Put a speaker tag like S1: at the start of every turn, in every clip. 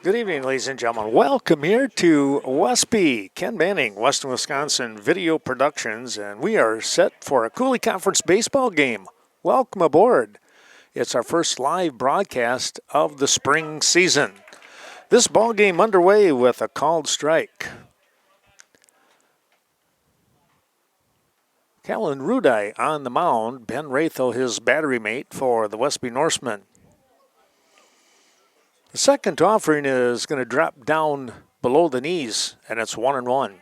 S1: Good evening, ladies and gentlemen. Welcome here to Westby, Ken Banning, Western Wisconsin Video Productions, and we are set for a Coulee Conference baseball game. Welcome aboard. It's our first live broadcast of the spring season. This ball game underway with a called strike. Callan Rudai on the mound. Ben Ratho, his battery mate for the Westby Norsemen. The second offering is going to drop down below the knees, and it's 1-1.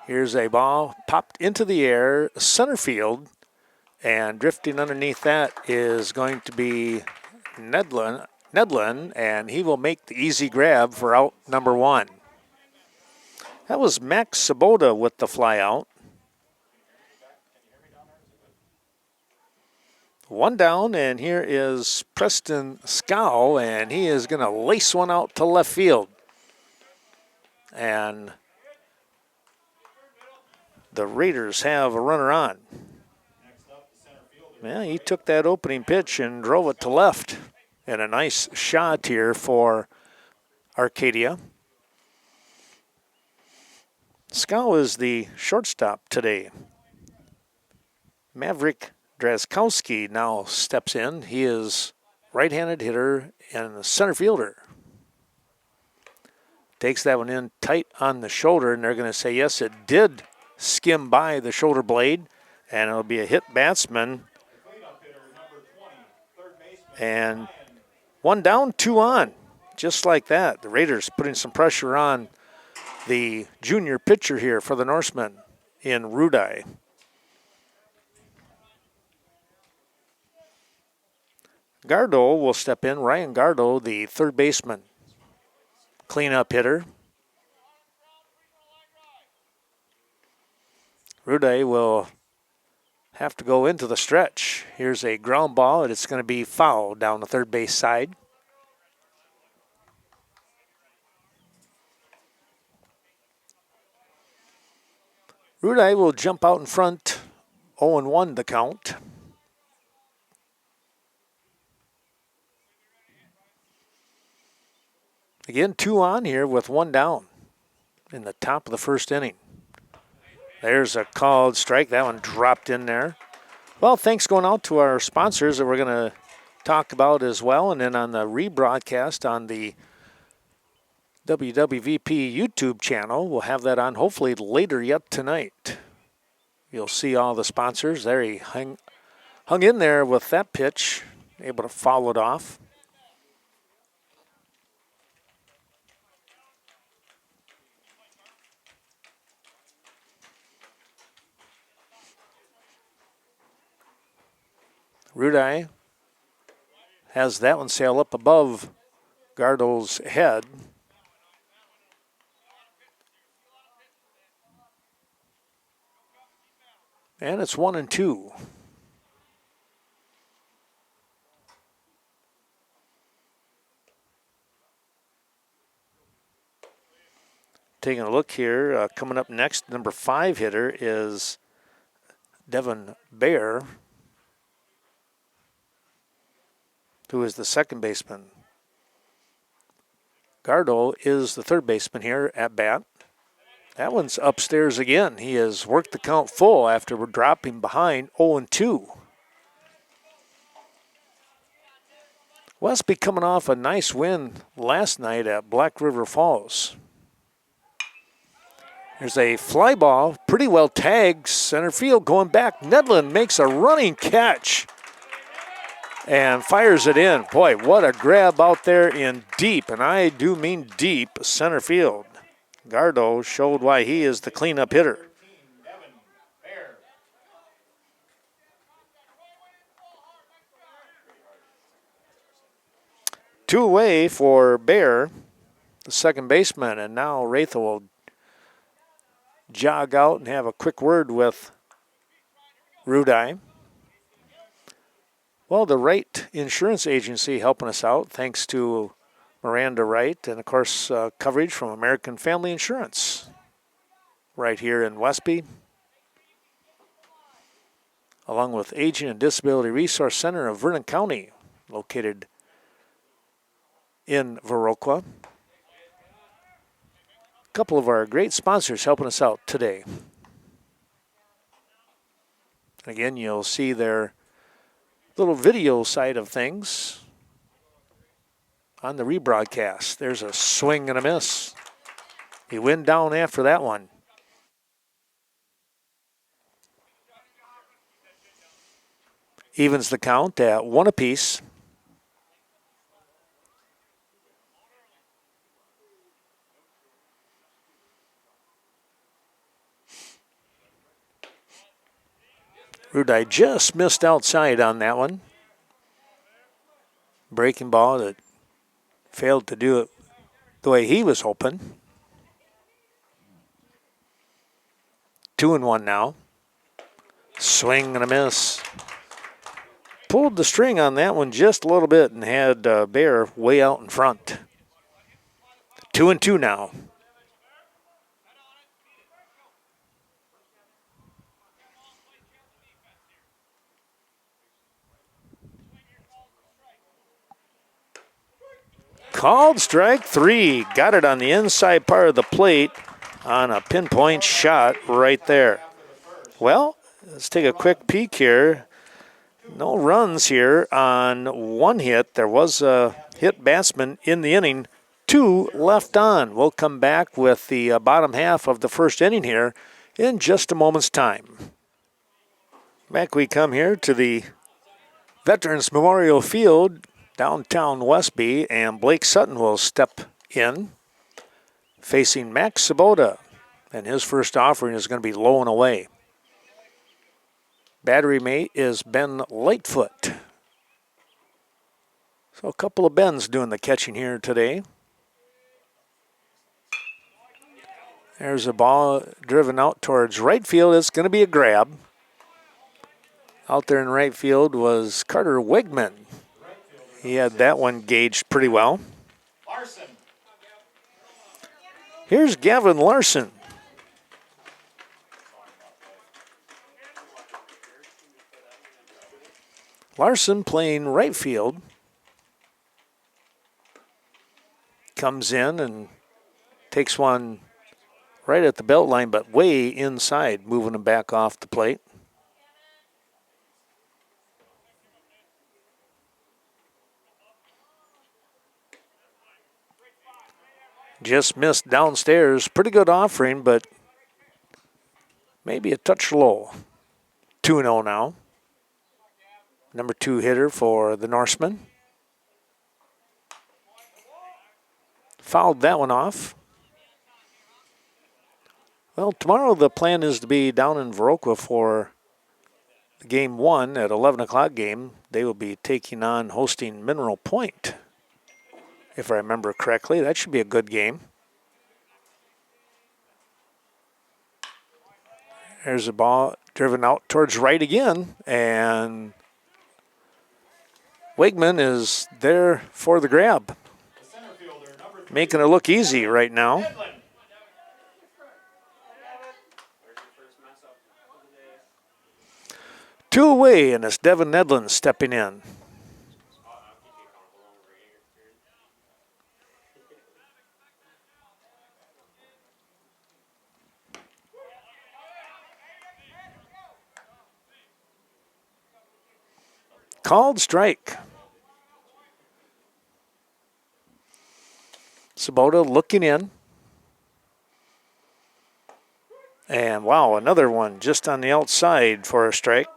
S1: Here's a ball popped into the air, center field, and drifting underneath that is going to be Nedlin, and he will make the easy grab for out number one. That was Max Sabota with the fly out. One down, and here is Preston Scow, and he is going to lace one out to left field. And the Raiders have a runner on. Yeah, he took that opening pitch and drove it to left. And a nice shot here for Arcadia. Scow is the shortstop today. Maverick Drazkowski now steps in. He is right-handed hitter and a center fielder. Takes that one in tight on the shoulder, and they're going to say, yes, it did skim by the shoulder blade, and it'll be a hit batsman. And one down, two on. Just like that, the Raiders putting some pressure on the junior pitcher here for the Norsemen in Rudai. Gardo will step in. Ryan Gardo, the third baseman. Cleanup hitter. Rudai will have to go into the stretch. Here's a ground ball, and it's going to be foul down the third base side. Rudai will jump out in front, 0-1 the count. Again, two on here with one down in the top of the first inning. There's a called strike. That one dropped in there. Well, thanks going out to our sponsors that we're going to talk about as well. And then on the rebroadcast on the WWVP YouTube channel, we'll have that on hopefully later yet tonight. You'll see all the sponsors. There he hung in there with that pitch, able to foul it off. Rudai has that one sail up above Gardo's head. And it's 1-2. Taking a look here, coming up next, number 5 hitter is Devin Baer, who is the second baseman. Gardo is the third baseman here at bat. That one's upstairs again. He has worked the count full after we're dropping behind 0-2. Westby coming off a nice win last night at Black River Falls. There's a fly ball, pretty well tagged, center field going back. Nedlin makes a running catch and fires it in. Boy, what a grab out there in deep, and I do mean deep, center field. Gardo showed why he is the cleanup hitter. Two away for Baer, the second baseman, and now Ratho will jog out and have a quick word with Rudai. Well, the Wright Insurance Agency helping us out, thanks to Miranda Wright, and of course coverage from American Family Insurance right here in Westby, along with Aging and Disability Resource Center of Vernon County, located in Viroqua. A couple of our great sponsors helping us out today. Again, you'll see their little video side of things on the rebroadcast. There's a swing and a miss. He went down after that one. Evens the count at 1 apiece. Rudai just missed outside on that one. Breaking ball that failed to do it the way he was hoping. 2-1 now. Swing and a miss. Pulled the string on that one just a little bit and had Bear way out in front. 2-2 now. Called strike 3. Got it on the inside part of the plate on a pinpoint shot right there. Well, let's take a quick peek here. No runs here on one hit. There was a hit batsman in the inning. 2 left on. We'll come back with the bottom half of the first inning here in just a moment's time. Back we come here to the Veterans Memorial Field, downtown Westby, and Blake Sutton will step in, facing Max Sabota, and his first offering is going to be low and away. Battery mate is Ben Lightfoot. So a couple of Bens doing the catching here today. There's a ball driven out towards right field. It's going to be a grab. Out there in right field was Carter Wegman. He had that one gauged pretty well. Here's Gavin Larson. Larson playing right field. Comes in and takes one right at the belt line, but way inside, moving him back off the plate. Just missed downstairs. Pretty good offering, but maybe a touch low. 2-0 now. Number 2 hitter for the Norsemen. Fouled that one off. Well, tomorrow the plan is to be down in Viroqua for game 1 at 11 o'clock game. They will be taking on hosting Mineral Point, if I remember correctly. That should be a good game. There's a ball driven out towards right again, and Wegman is there for the grab. Making it look easy right now. Two away, and it's Devin Nedlin stepping in. Called strike. Sabota looking in. And wow, another one just on the outside for a strike.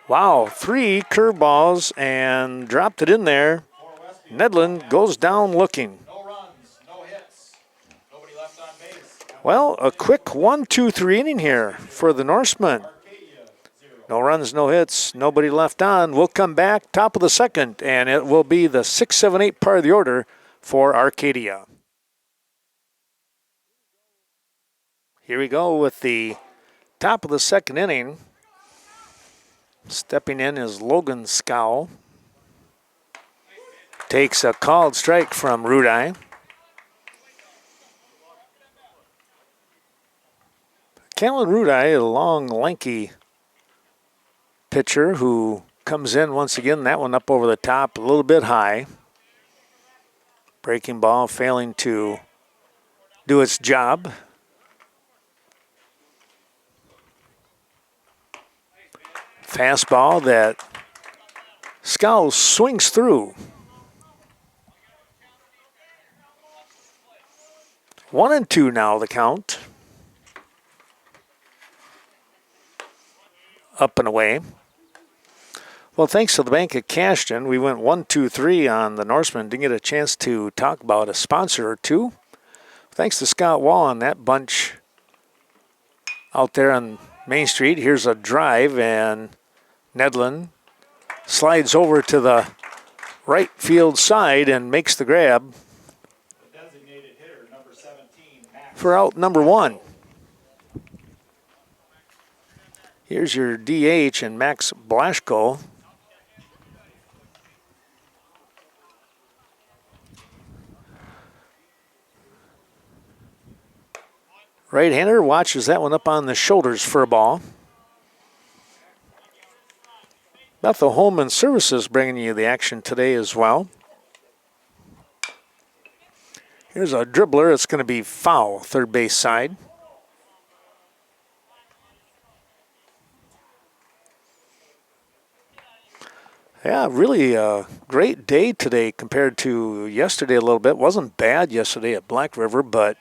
S1: Wow, 3 curveballs and dropped it in there. Nedlin goes down looking.
S2: No runs, no hits, nobody left on base.
S1: Well, a quick 1-2-3 inning here for the Norsemen. No runs, no hits, nobody left on. We'll come back top of the second, and it will be the 6, 7, 8 part of the order for Arcadia. Here we go with the top of the second inning. Stepping in is Logan Scow. takes a called strike from Rudai. Callan Rudai, a long, lanky pitcher who comes in once again. That one up over the top, a little bit high. Breaking ball failing to do its job. Fastball that Scowl swings through. 1-2 now the count. Up and away. Well, thanks to the Bank of Cashton, we went 1, 2, 3 on the Norsemen. Didn't get a chance to talk about a sponsor or two. Thanks to Scott Wall on that bunch out there on Main Street. Here's a drive, and Nedlin slides over to the right field side and makes the grab
S2: The designated hitter, number 17, Max.
S1: for out number 1. Here's your DH and Max Blaschko. Right-hander watches that one up on the shoulders for a ball. Bethel Home Services bringing you the action today as well. Here's a dribbler. It's going to be foul, third base side. Yeah, really a great day today compared to yesterday a little bit. Wasn't bad yesterday at Black River, but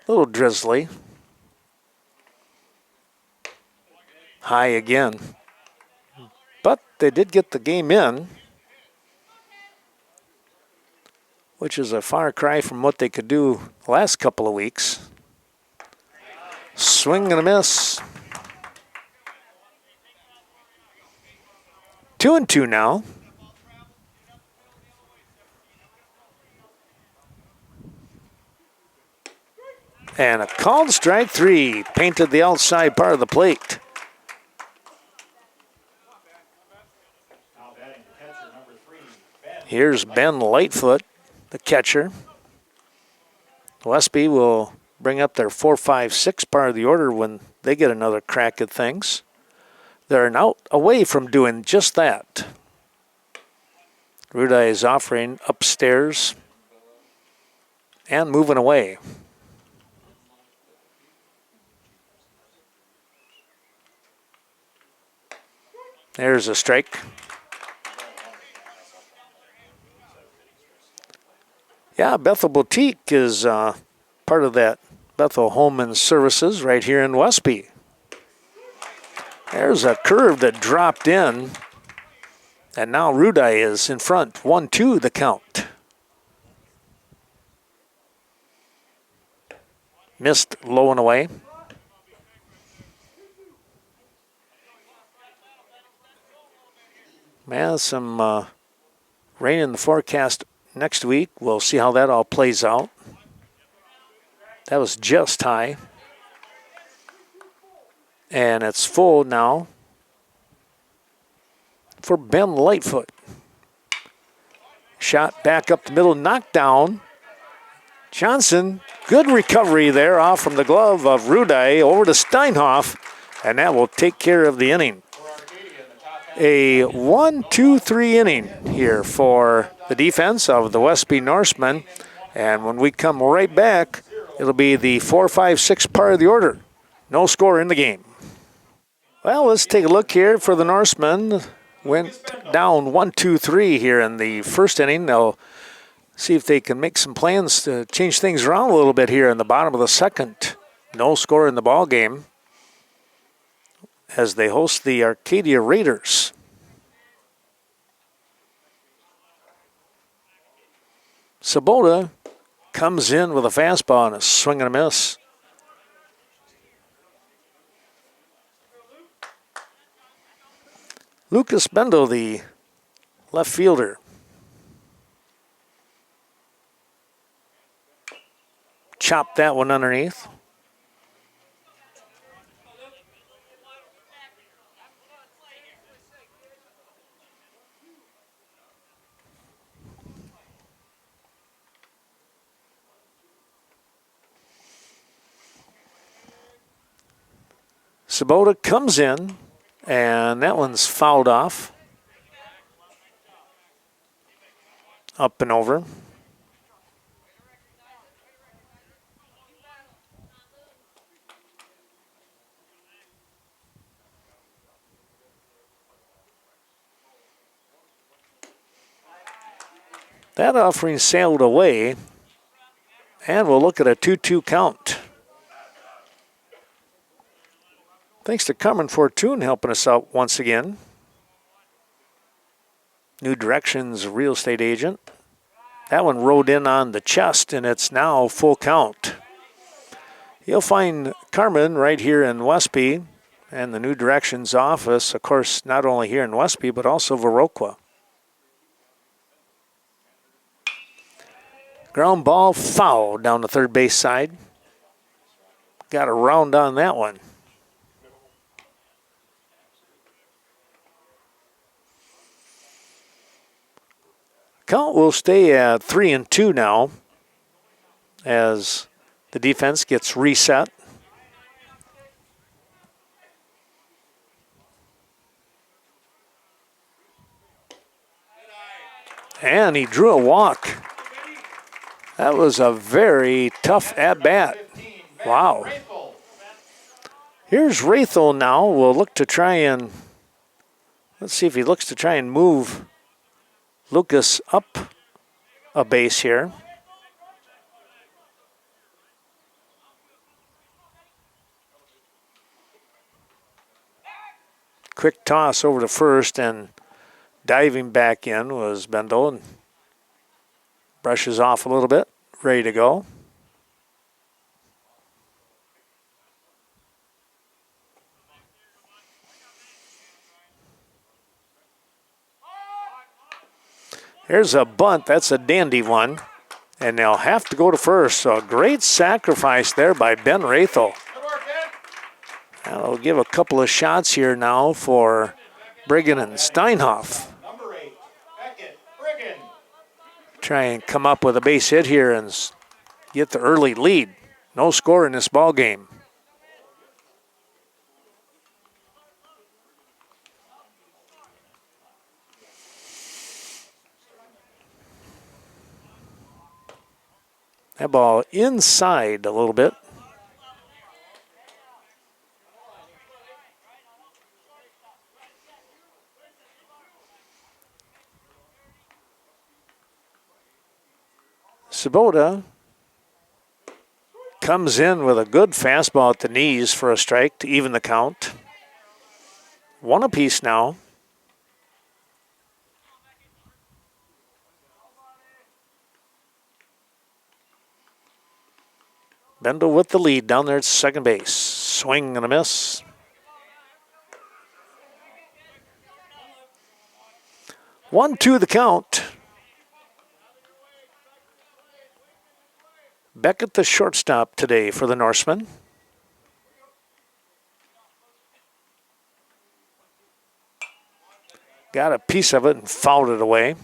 S1: a little drizzly. High again. But they did get the game in, which is a far cry from what they could do the last couple of weeks. Swing and a miss. 2-2 now. And a called strike 3. Painted the outside part of the plate.
S2: Now batting the catcher, number 3, Ben.
S1: Here's Ben Lightfoot, the catcher. Westby will bring up their 4, 5, 6 part of the order when they get another crack at things. They're an out away from doing just that. Rudai is offering upstairs and moving away. There's a strike. Yeah, Bethel Boutique is part of that Bethel Home Services right here in Westby. There's a curve that dropped in, and now Rudai is in front. 1-2 the count. Missed low and away. Man, some rain in the forecast next week. We'll see how that all plays out. That was just high. And it's full now for Ben Lightfoot. Shot back up the middle, knocked down. Johnson, good recovery there off from the glove of Rudai over to Steinhoff, and that will take care of the inning.
S2: For Arcadia in the top half.
S1: A 1-2-3 inning here for the defense of the Westby Norsemen. And when we come right back, it'll be the 4, 5, 6 part of the order. No score in the game. Well, let's take a look here for the Norsemen. Went down 1-2-3 here in the first inning. They'll see if they can make some plans to change things around a little bit here in the bottom of the second. No score in the ball game as they host the Arcadia Raiders. Sabota comes in with a fastball and a swing and a miss. Lucas Bendel, the left fielder. Chopped that one underneath. Sabota comes in, and that one's fouled off. Up and over. That offering sailed away, and we'll look at a 2-2 count. Thanks to Carmen Fortune helping us out once again. New Directions real estate agent. That one rode in on the chest, and it's now full count. You'll find Carmen right here in Westby and the New Directions office, of course, not only here in Westby, but also Viroqua. Ground ball foul down the third base side. Got a round on that one. Count will stay at 3-2 now as the defense gets reset. And he drew a walk. That was a very tough at-bat. Wow. Here's Rathel now. We'll look to try and, let's see if he looks to try and move Lucas up a base here. Quick toss over to first, and diving back in was Bendel, and brushes off a little bit, ready to go. Here's a bunt. That's a dandy one. And they'll have to go to first. So a great sacrifice there by Ben Rathel. That'll give a couple of shots here now for Brigham and Steinhoff.
S2: Number 8, Beckett, Brigham.
S1: Try and come up with a base hit here and get the early lead. No score in this ball game. That ball inside a little bit. Sabota comes in with a good fastball at the knees for a strike to even the count. One apiece now. Bendel with the lead down there at second base. Swing and a miss. One, two the count. Beckett the shortstop today for the Norsemen. Got a piece of it and fouled it away.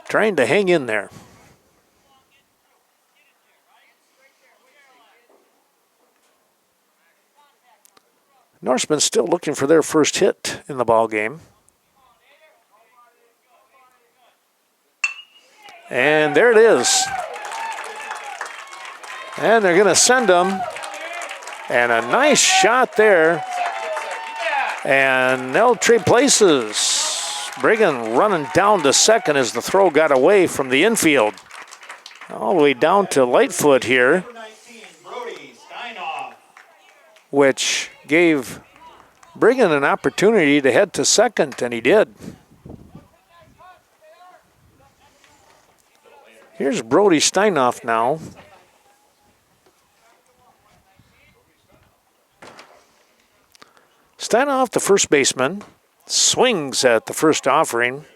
S1: Trying to hang in there. Norsemen still looking for their first hit in the ball game. And there it is. And they're going to send them. And a nice shot there. And they'll trade places. Brigham running down to second as the throw got away from the infield. All the way down to Lightfoot here, which gave Brigham an opportunity to head to second, and he did. Here's Brody Steinhoff now. Steinhoff, the first baseman, swings at the first offering.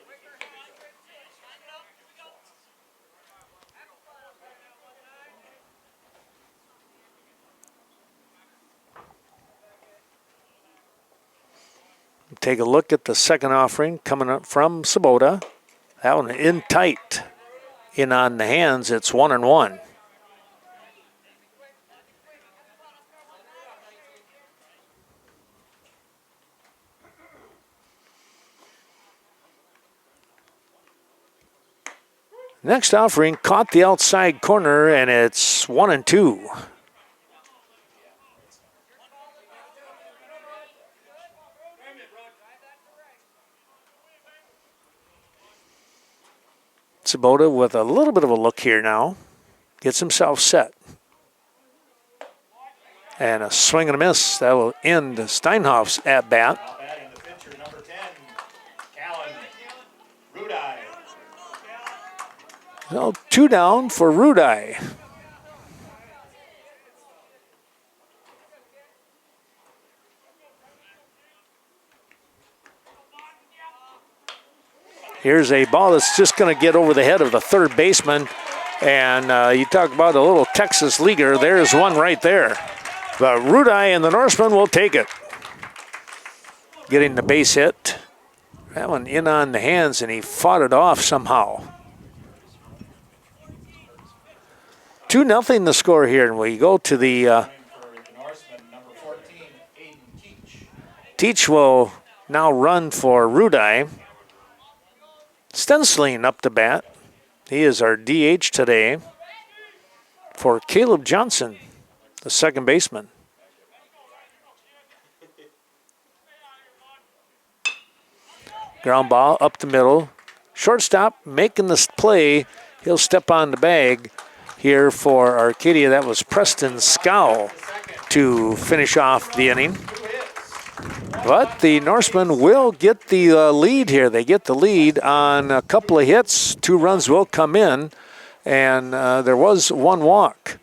S1: Take a look at the second offering coming up from Sabota. That one in tight. In on the hands, it's 1-1. Next offering caught the outside corner, and it's 1-2. Sabota with a little bit of a look here now. Gets himself set. And a swing and a miss. That will end Steinhoff's at bat.
S2: Now batting the pitcher, number 10, Callan Rudai.
S1: So 2 down for Rudai. Here's a ball that's just going to get over the head of the third baseman. And you talk about a little Texas leaguer. There's one right there. But Rudai and the Norsemen will take it. Getting the base hit. That one in on the hands, and he fought it off somehow. 2-0 the score here, and we go to the...
S2: For the Norsemen, number 14, Aiden Teach.
S1: Teach will now run for Rudai. Stensling up to bat. He is our DH today for Caleb Johnson, the second baseman. Ground ball up the middle. Shortstop making this play. He'll step on the bag here for Arcadia. That was Preston Scow to finish off the inning. But the Norsemen will get the lead here. They get the lead on a couple of hits. 2 runs will come in, and there was 1 walk.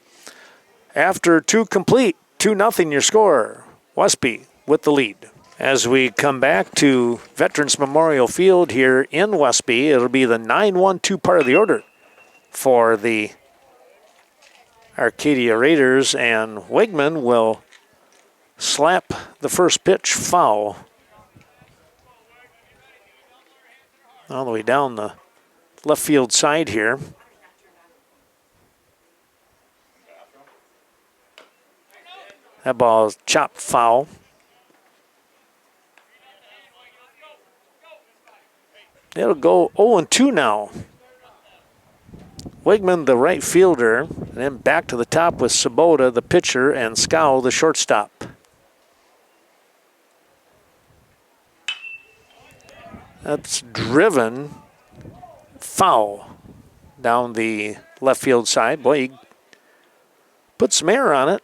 S1: After 2 complete, 2-0 your score. Westby with the lead. As we come back to Veterans Memorial Field here in Westby, it'll be the 9-1-2 part of the order for the Arcadia Raiders, and Wegman will slap the first pitch foul all the way down the left field side here. That ball is chopped foul. It'll go 0-2 now. Wegman, the right fielder, and then back to the top with Sabota, the pitcher, and Scow, the shortstop. That's driven foul down the left field side. Boy, he put some air on it.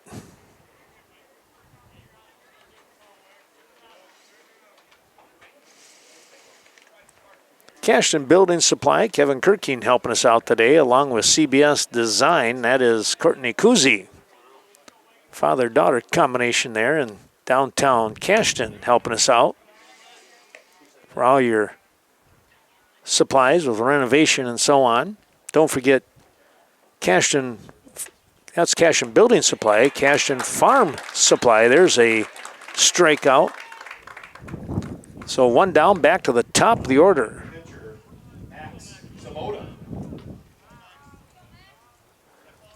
S1: Cashton Building Supply, Kevin Kirkine helping us out today, along with CBS Design. That is Courtney Kuzi. Father-daughter combination there in downtown Cashton helping us out for all your supplies with renovation and so on. Don't forget Cashton, that's Cashton Building Supply, Cashton Farm Supply. There's a strikeout. So 1 down, back to the top of the order.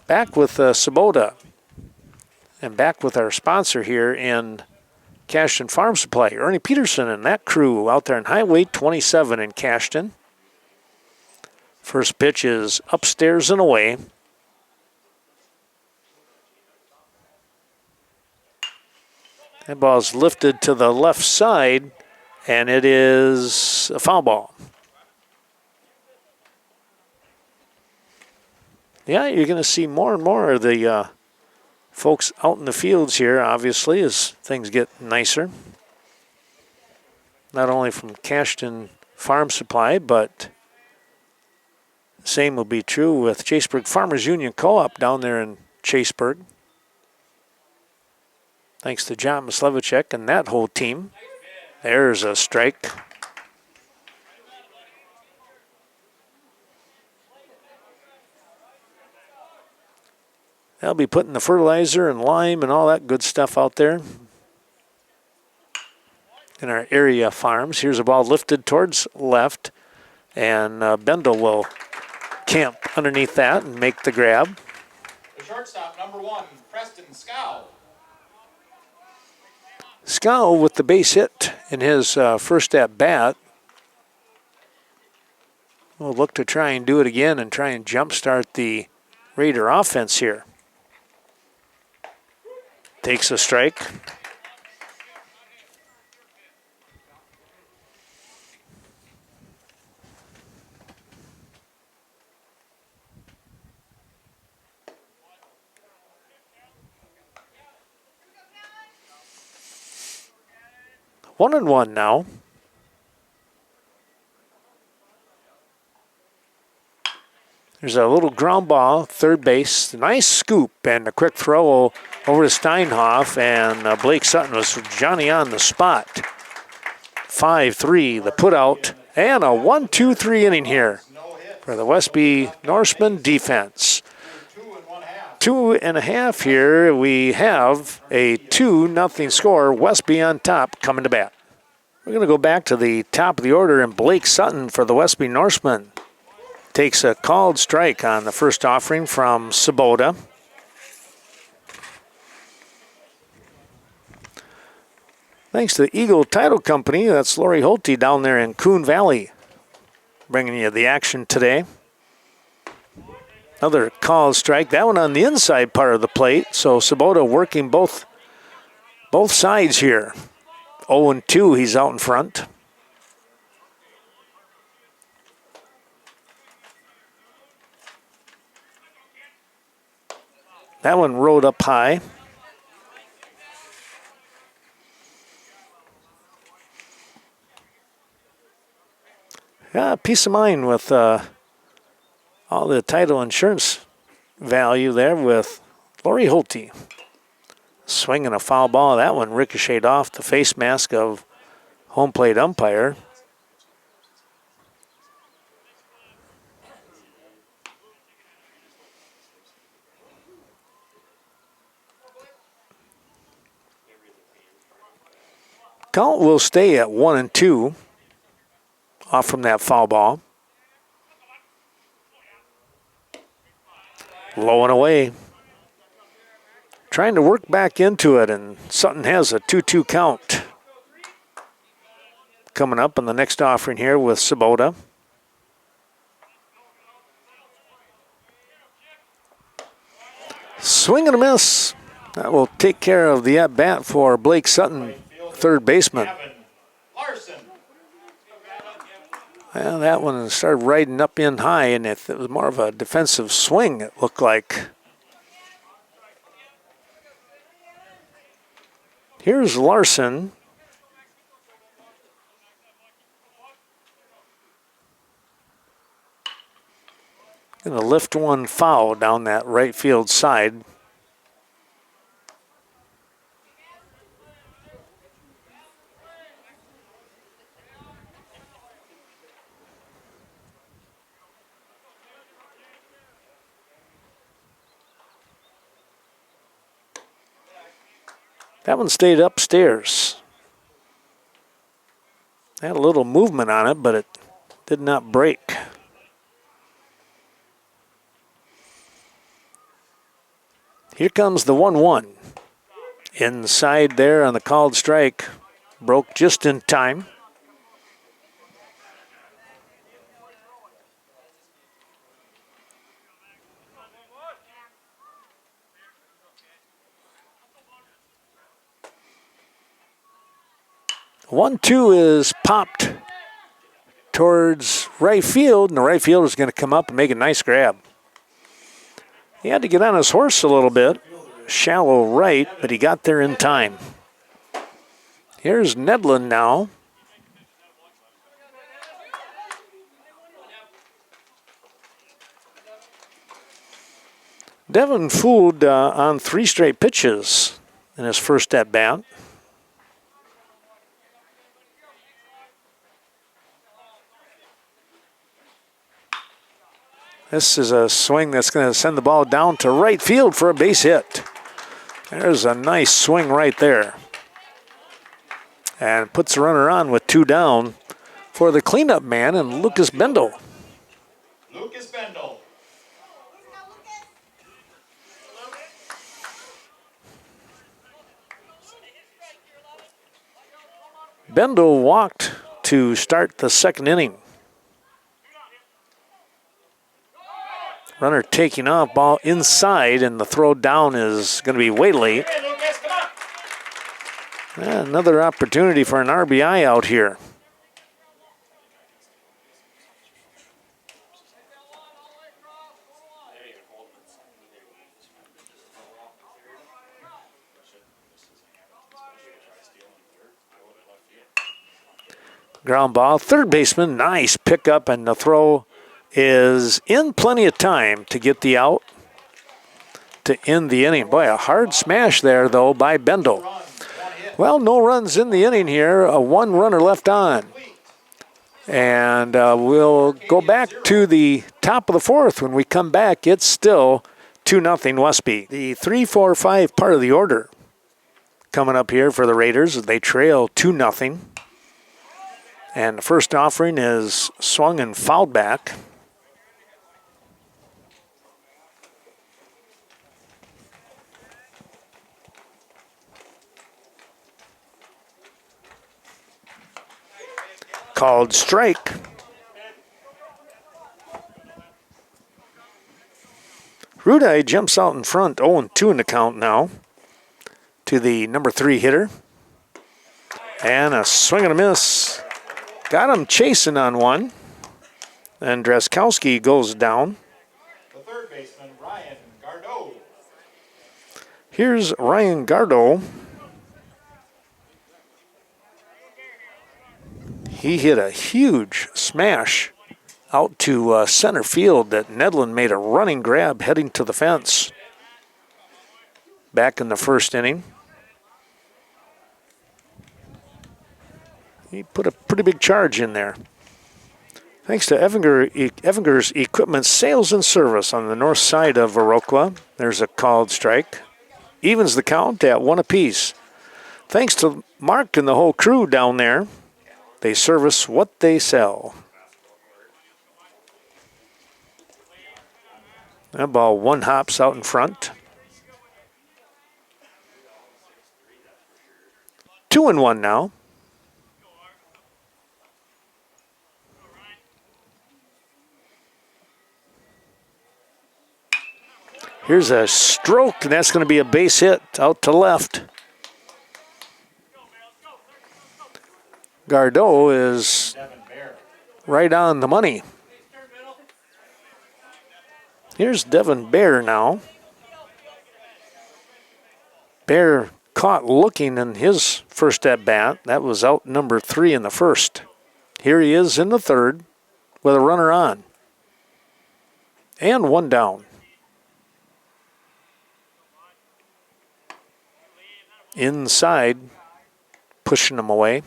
S1: Back with Sabota, and back with our sponsor here in Cashton Farm Supply, Ernie Peterson and that crew out there on Highway 27 in Cashton. First pitch is upstairs and away. That ball's lifted to the left side, and it is a foul ball. Yeah, you're going to see more and more of the folks out in the fields here, obviously, as things get nicer. Not only from Cashton Farm Supply, but the same will be true with Chaseburg Farmers Union Co-op down there in Chaseburg. Thanks to John Mislevicek and that whole team. There's a strike. They'll be putting the fertilizer and lime and all that good stuff out there in our area farms. Here's a ball lifted towards left, and Bendel will camp underneath that and make the grab.
S2: The shortstop, number 1, Preston Scow.
S1: Scow with the base hit in his first at bat. We'll look to try and do it again and try and jumpstart the Raider offense here. Takes a strike. One and one now. There's a little ground ball, third base. Nice scoop and a quick throw over to Steinhoff, and Blake Sutton was Johnny on the spot. 5-3, the put out, and a 1-2-3 inning here for the Westby Norsemen defense. 2.5 here. We have a 2-0 score. Westby on top, coming to bat. We're going to go back to the top of the order, and Blake Sutton for the Westby Norsemen takes a called strike on the first offering from Sabota. Thanks to the Eagle Title Company, that's Lori Holte down there in Coon Valley, bringing you the action today. Another called strike, that one on the inside part of the plate, so Sabota working both sides here. 0-2, he's out in front. That one rode up high. Yeah, peace of mind with all the title insurance value there with Lori Holte. Swinging a foul ball. That one ricocheted off the face mask of home plate umpire. Count will stay at 1-2 off from that foul ball. Low and away. Trying to work back into it, and Sutton has a 2-2 count. Coming up in the next offering here with Sabota. Swing and a miss. That will take care of the at-bat for Blake Sutton, third baseman. Well, that one started riding up in high, and it was more of a defensive swing, it looked like. Here's Larson. Gonna lift one foul down that right field side. That one stayed upstairs. Had a little movement on it, but it did not break. Here comes the 1-1. Inside there on the called strike. Broke just in time. One-two is popped towards right field, and the right fielder is going to come up and make a nice grab. He had to get on his horse a little bit, shallow right, but he got there in time. Here's Nedlin now. Devin fooled on 3 straight pitches in his first at-bat. This is a swing that's going to send the ball down to right field for a base hit. There's a nice swing right there. And puts the runner on with 2 down for the cleanup man and Lucas Bendel.
S2: Lucas Bendel.
S1: Bendel walked to start the second inning. Runner taking off, ball inside, and the throw down is going to be way late.
S2: Hey, Lucas, come on.
S1: Another opportunity for an RBI out here. Ground ball, third baseman, nice pickup, and the throw is in plenty of time to get the out to end the inning. Boy, a hard smash there, though, by Bendel. Well, no runs in the inning here, one runner left on. And we'll go back to the top of the fourth. When we come back, it's still 2-0 Westby. The 3-4-5 part of the order coming up here for the Raiders as they trail 2-0. And the first offering is swung and fouled back. Called strike. Rudai jumps out in front, 0-2 in the count now to the number 3 hitter. And a swing and a miss. Got him chasing on one. And Draskowski goes down.
S2: The third baseman, Ryan Gardeau.
S1: Here's Ryan Gardeau. He hit a huge smash out to center field that Nedlin made a running grab heading to the fence back in the first inning. He put a pretty big charge in there. Thanks to Evinger's Equipment Sales and Service on the north side of Viroqua. There's a called strike. Evens the count at 1 apiece. Thanks to Mark and the whole crew down there. They service what they sell. That ball one hops out in front. 2-1 now. Here's a stroke, and that's going to be a base hit out to left. Gardeau is right on the money. Here's Devin Bear now. Bear caught looking in his first at-bat. That was out number 3 in the first. Here he is in the third with a runner on. And one down. Inside, pushing him away.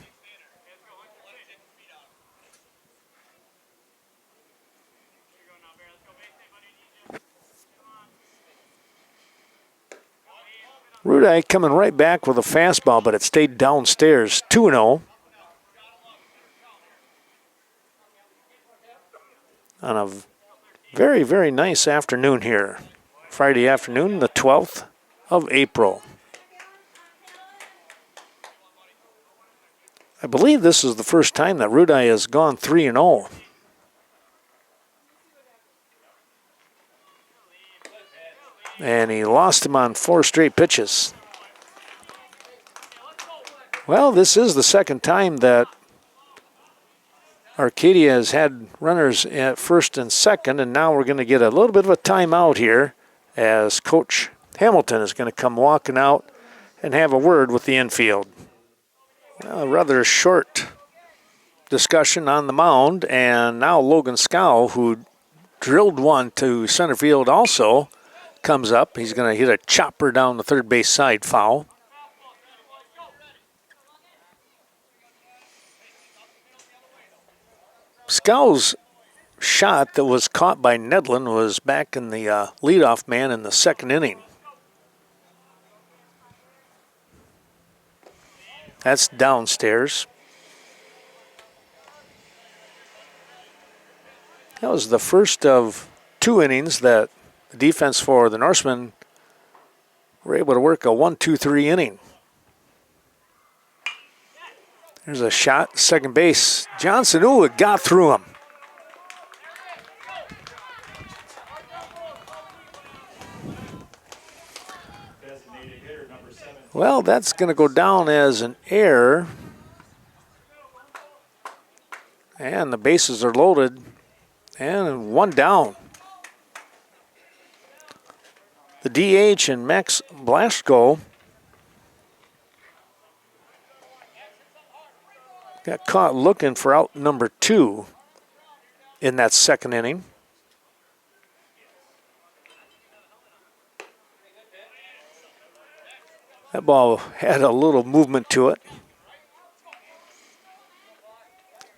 S1: Rudai coming right back with a fastball, but it stayed downstairs. 2-0. On a very, very nice afternoon here. Friday afternoon, the 12th of April. I believe this is the first time that Rudai has gone 3-0. And he lost him on 4 straight pitches. Well, this is the second time that Arcadia has had runners at first and second, and now we're going to get a little bit of a timeout here as Coach Hamilton is going to come walking out and have a word with the infield. Well, a rather short discussion on the mound, and now Logan Scow, who drilled one to center field also, comes up. He's going to hit a chopper down the third base side, foul. Scow's shot that was caught by Nedlin was back in the leadoff man in the second inning. That's downstairs. That was the first of 2 innings that the defense for the Norsemen were able to work a 1-2-3 inning. There's a shot, second base. Johnson, ooh, it got through him. Well, that's going to go down as an error. And the bases are loaded. And one down. The DH and Max Blaschko got caught looking for out number 2 in that second inning. That ball had a little movement to it.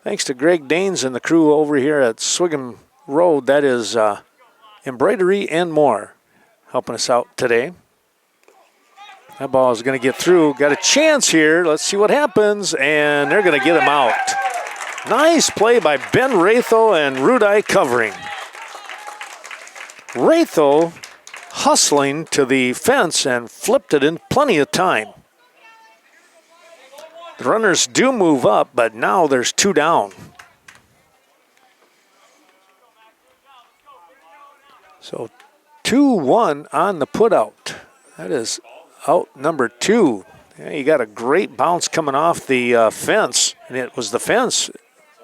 S1: Thanks to Greg Danes and the crew over here at Swigum Road, that is Embroidery and More, helping us out today. That ball is going to get through. Got a chance here. Let's see what happens, and they're going to get him out. Nice play by Ben Ratho and Rudai covering. Ratho hustling to the fence and flipped it in plenty of time. The runners do move up, but now there's 2 down. So 2-1 on the putout. That is out number 2. Yeah, you got a great bounce coming off the fence, and it was the fence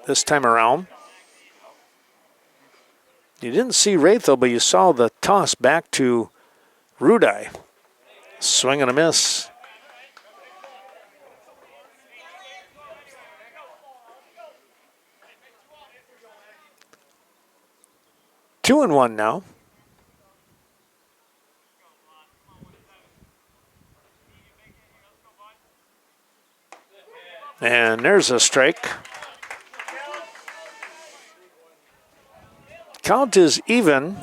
S1: this time around. You didn't see Ratho, but you saw the toss back to Rudai. Swing and a miss. Two and one now. And there's a strike. Count is even.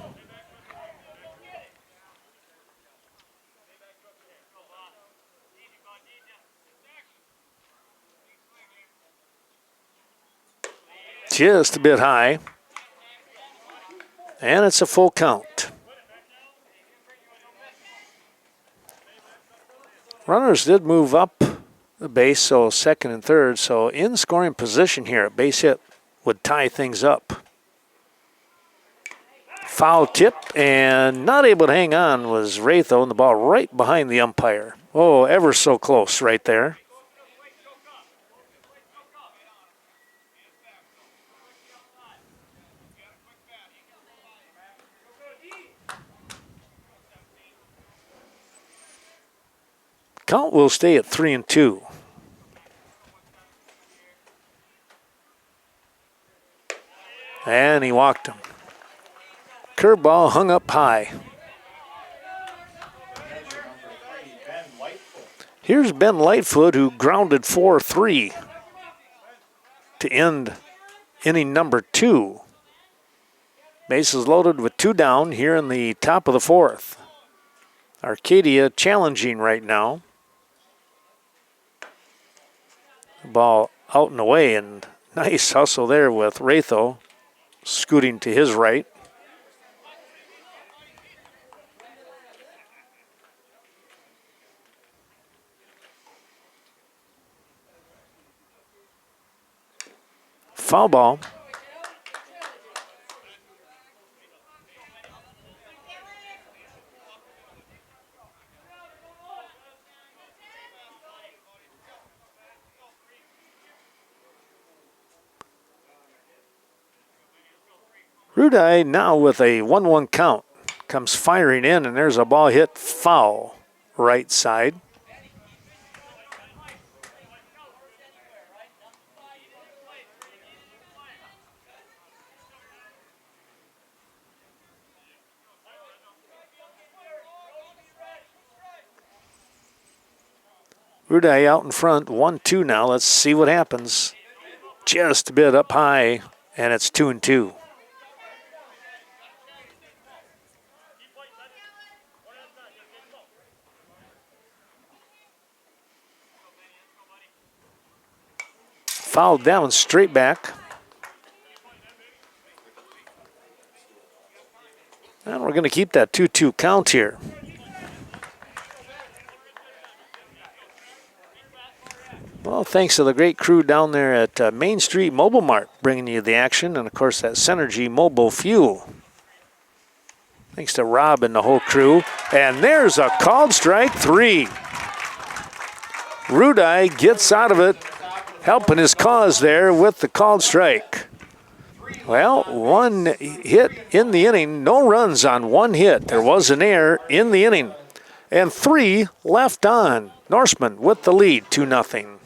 S1: Just a bit high. And it's a full count. Runners did move up the base, so second and third. So in scoring position here, a base hit would tie things up. Foul tip, and not able to hang on was Ratho, and the ball right behind the umpire. Oh, ever so close right there. Count will stay at 3-2. And he walked him. Curveball hung up high. Here's Ben Lightfoot, who grounded 4-3 to end inning number 2. Bases loaded with 2 down here in the top of the 4th. Arcadia challenging right now. Ball out and away, and nice hustle there with Ratho scooting to his right. Foul ball. Rudai now with a 1-1 count. Comes firing in, and there's a ball hit foul right side. Rudai out in front, 1-2 now. Let's see what happens. Just a bit up high, and it's 2-2. Fouled down straight back. And we're going to keep that 2-2 count here. Well, thanks to the great crew down there at Main Street Mobile Mart bringing you the action, and of course that Synergy Mobile Fuel. Thanks to Rob and the whole crew. And there's a called strike 3. Rudai gets out of it, helping his cause there with the called strike. Well, one hit in the inning, no runs on one hit. There was an error in the inning. And 3 left on. Norsemen with the lead, 2-0.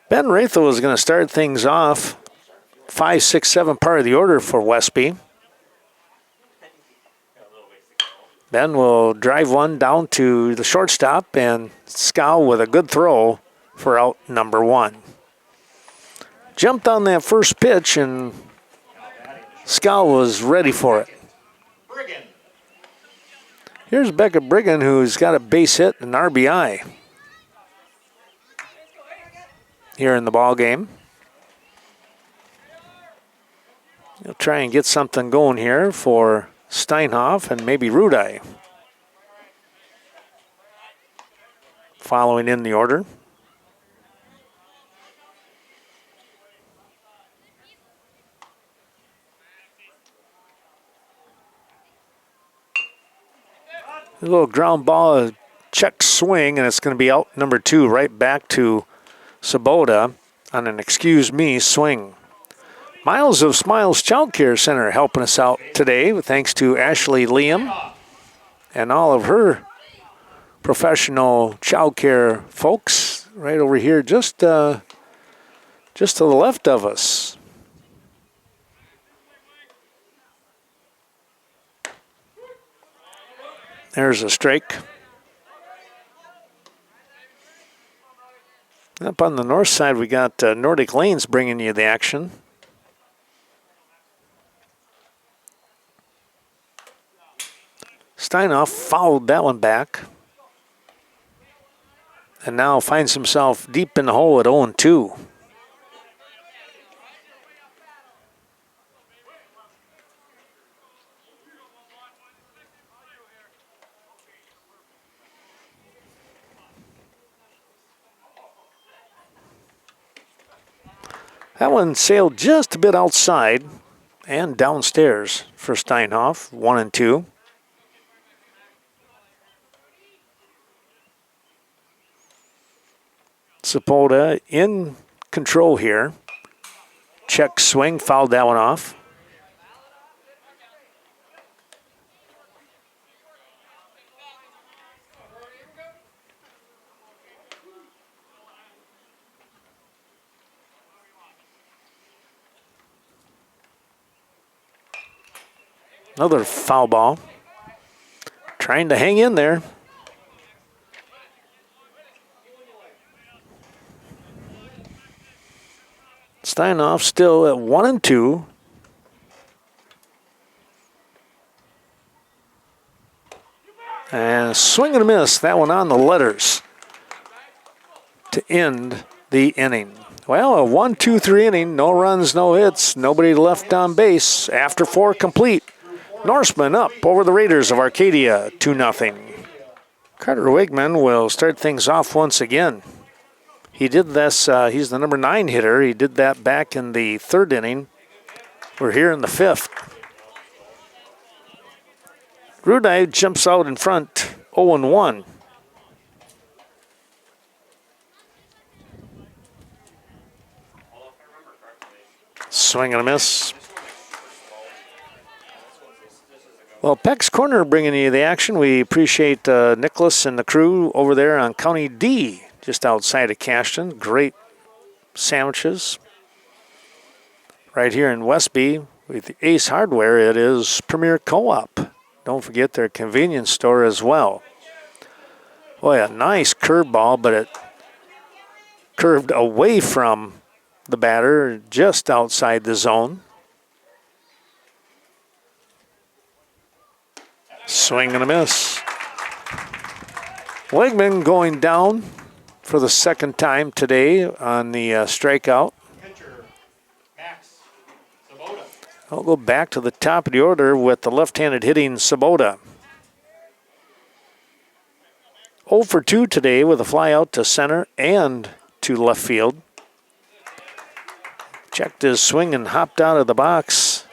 S1: Ben Rathel is going to start things off. 5, 6, 7 part of the order for Westby. Ben will drive one down to the shortstop and scowl with a good throw for out number 1. Jumped on that first pitch and Scowl was ready for it. Here's Becca Brigham, who's got a base hit and an RBI here in the ball game. He'll try and get something going here for Steinhoff and maybe Rudai. Following in the order. A little ground ball, a check swing, and it's going to be out number 2, right back to Sabota on an excuse me swing. Miles of Smiles Child Care Center helping us out today, thanks to Ashley Liam and all of her professional child care folks right over here, just to the left of us. There's a strike. Up on the north side, we got Nordic Lanes bringing you the action. Steinhoff fouled that one back. And now finds himself deep in the hole at 0-2. That one sailed just a bit outside and downstairs for Steinhoff, 1-2. Sabota in control here. Check swing, fouled that one off. Another foul ball. Trying to hang in there. Steinhoff still at 1-2. And swing and a miss. That one on the letters to end the inning. Well, a 1-2-3 inning. No runs, no hits. Nobody left on base. After 4 complete. Norsemen up over the Raiders of Arcadia, 2-0. Carter Wigman will start things off once again. He did this, he's the number 9 hitter. He did that back in the 3rd inning. We're here in the 5th. Rudai jumps out in front, 0-1. Swing and a miss. Well, Peck's Corner bringing you the action. We appreciate Nicholas and the crew over there on County D, just outside of Cashton. Great sandwiches. Right here in Westby with Ace Hardware, it is Premier Co-op. Don't forget their convenience store as well. Boy, a nice curveball, but it curved away from the batter, just outside the zone. Swing and a miss. Wigman going down for the 2nd time today on the strikeout. I'll go back to the top of the order with the left-handed hitting Sabota. 0 for 2 today with a fly out to center and to left field. Checked his swing and hopped out of the box.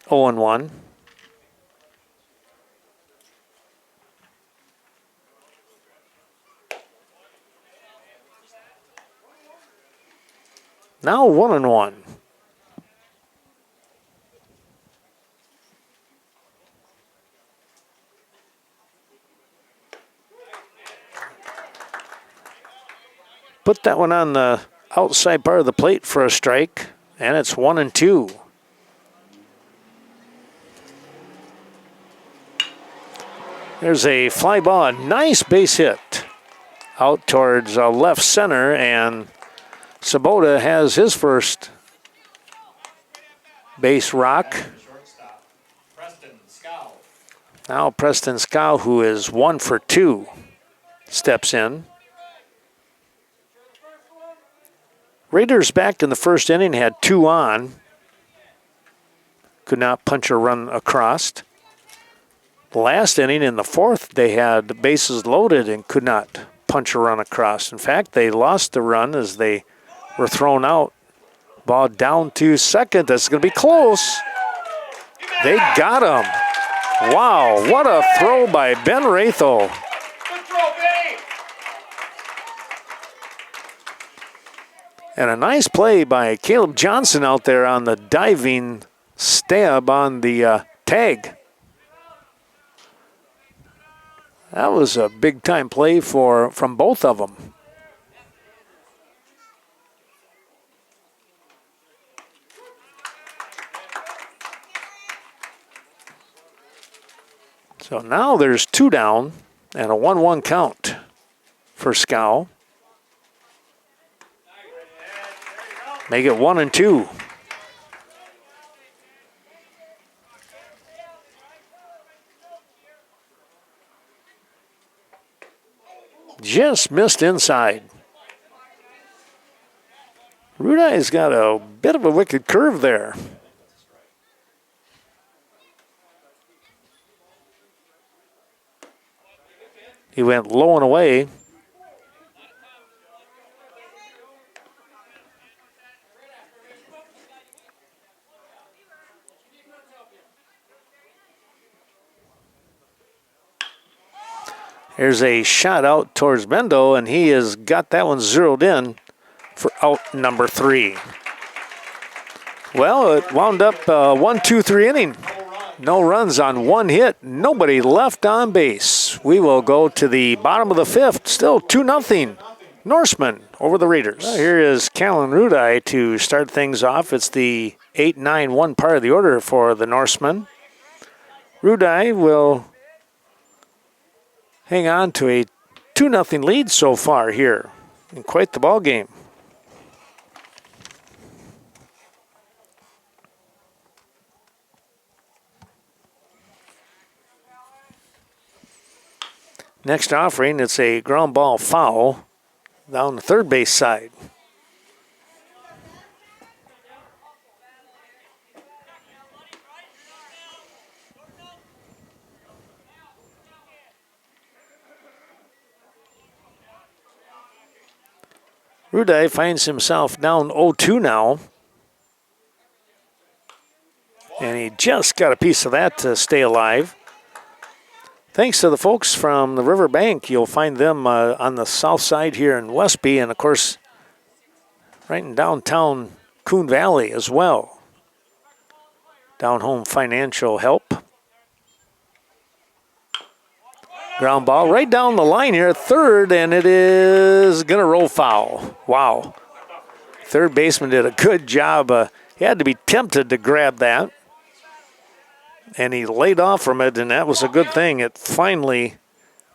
S1: Oh and 1. Now 1-1. Put that one on the outside part of the plate for a strike, and it's 1-2. There's a fly ball, a nice base hit out towards left center, and Sabota has his first base rock.
S2: Shortstop, Preston Scow.
S1: Now Preston Scow, who is 1 for 2, steps in. Raiders back in the first inning had 2 on. Could not punch a run across. The last inning in the fourth, they had bases loaded and could not punch a run across. In fact, they lost the run as they were thrown out. Ball down to second. That's going to be close. They got him. Wow, what a throw by Ben Rathel.
S2: Good throw, Benny.
S1: And a nice play by Caleb Johnson out there on the diving stab on the tag. That was a big-time play from both of them. So now there's 2 down and a 1-1 count for Scow. Make it 1-2. Just missed inside. Rudai's got a bit of a wicked curve there. He went low and away. Here's a shot out towards Mendo, and he has got that one zeroed in for out number 3. Well, it wound up 1-2-3 inning. No runs on 1 hit. Nobody left on base. We will go to the bottom of the 5th. Still 2-0. Norsemen over the Raiders. Well, here is Callan Rudai to start things off. It's the 8-9-1 part of the order for the Norsemen. Rudai will hang on to a 2-0 lead so far here in quite the ball game. Next offering, it's a ground ball foul down the third base side. Rudai finds himself down 0-2 now. And he just got a piece of that to stay alive. Thanks to the folks from the Riverbank. You'll find them on the south side here in Westby, and of course, right in downtown Coon Valley as well. Down home financial help. Ground ball right down the line here at third, and it is going to roll foul. Wow. Third baseman did a good job. He had to be tempted to grab that. And he laid off from it, and that was a good thing. It finally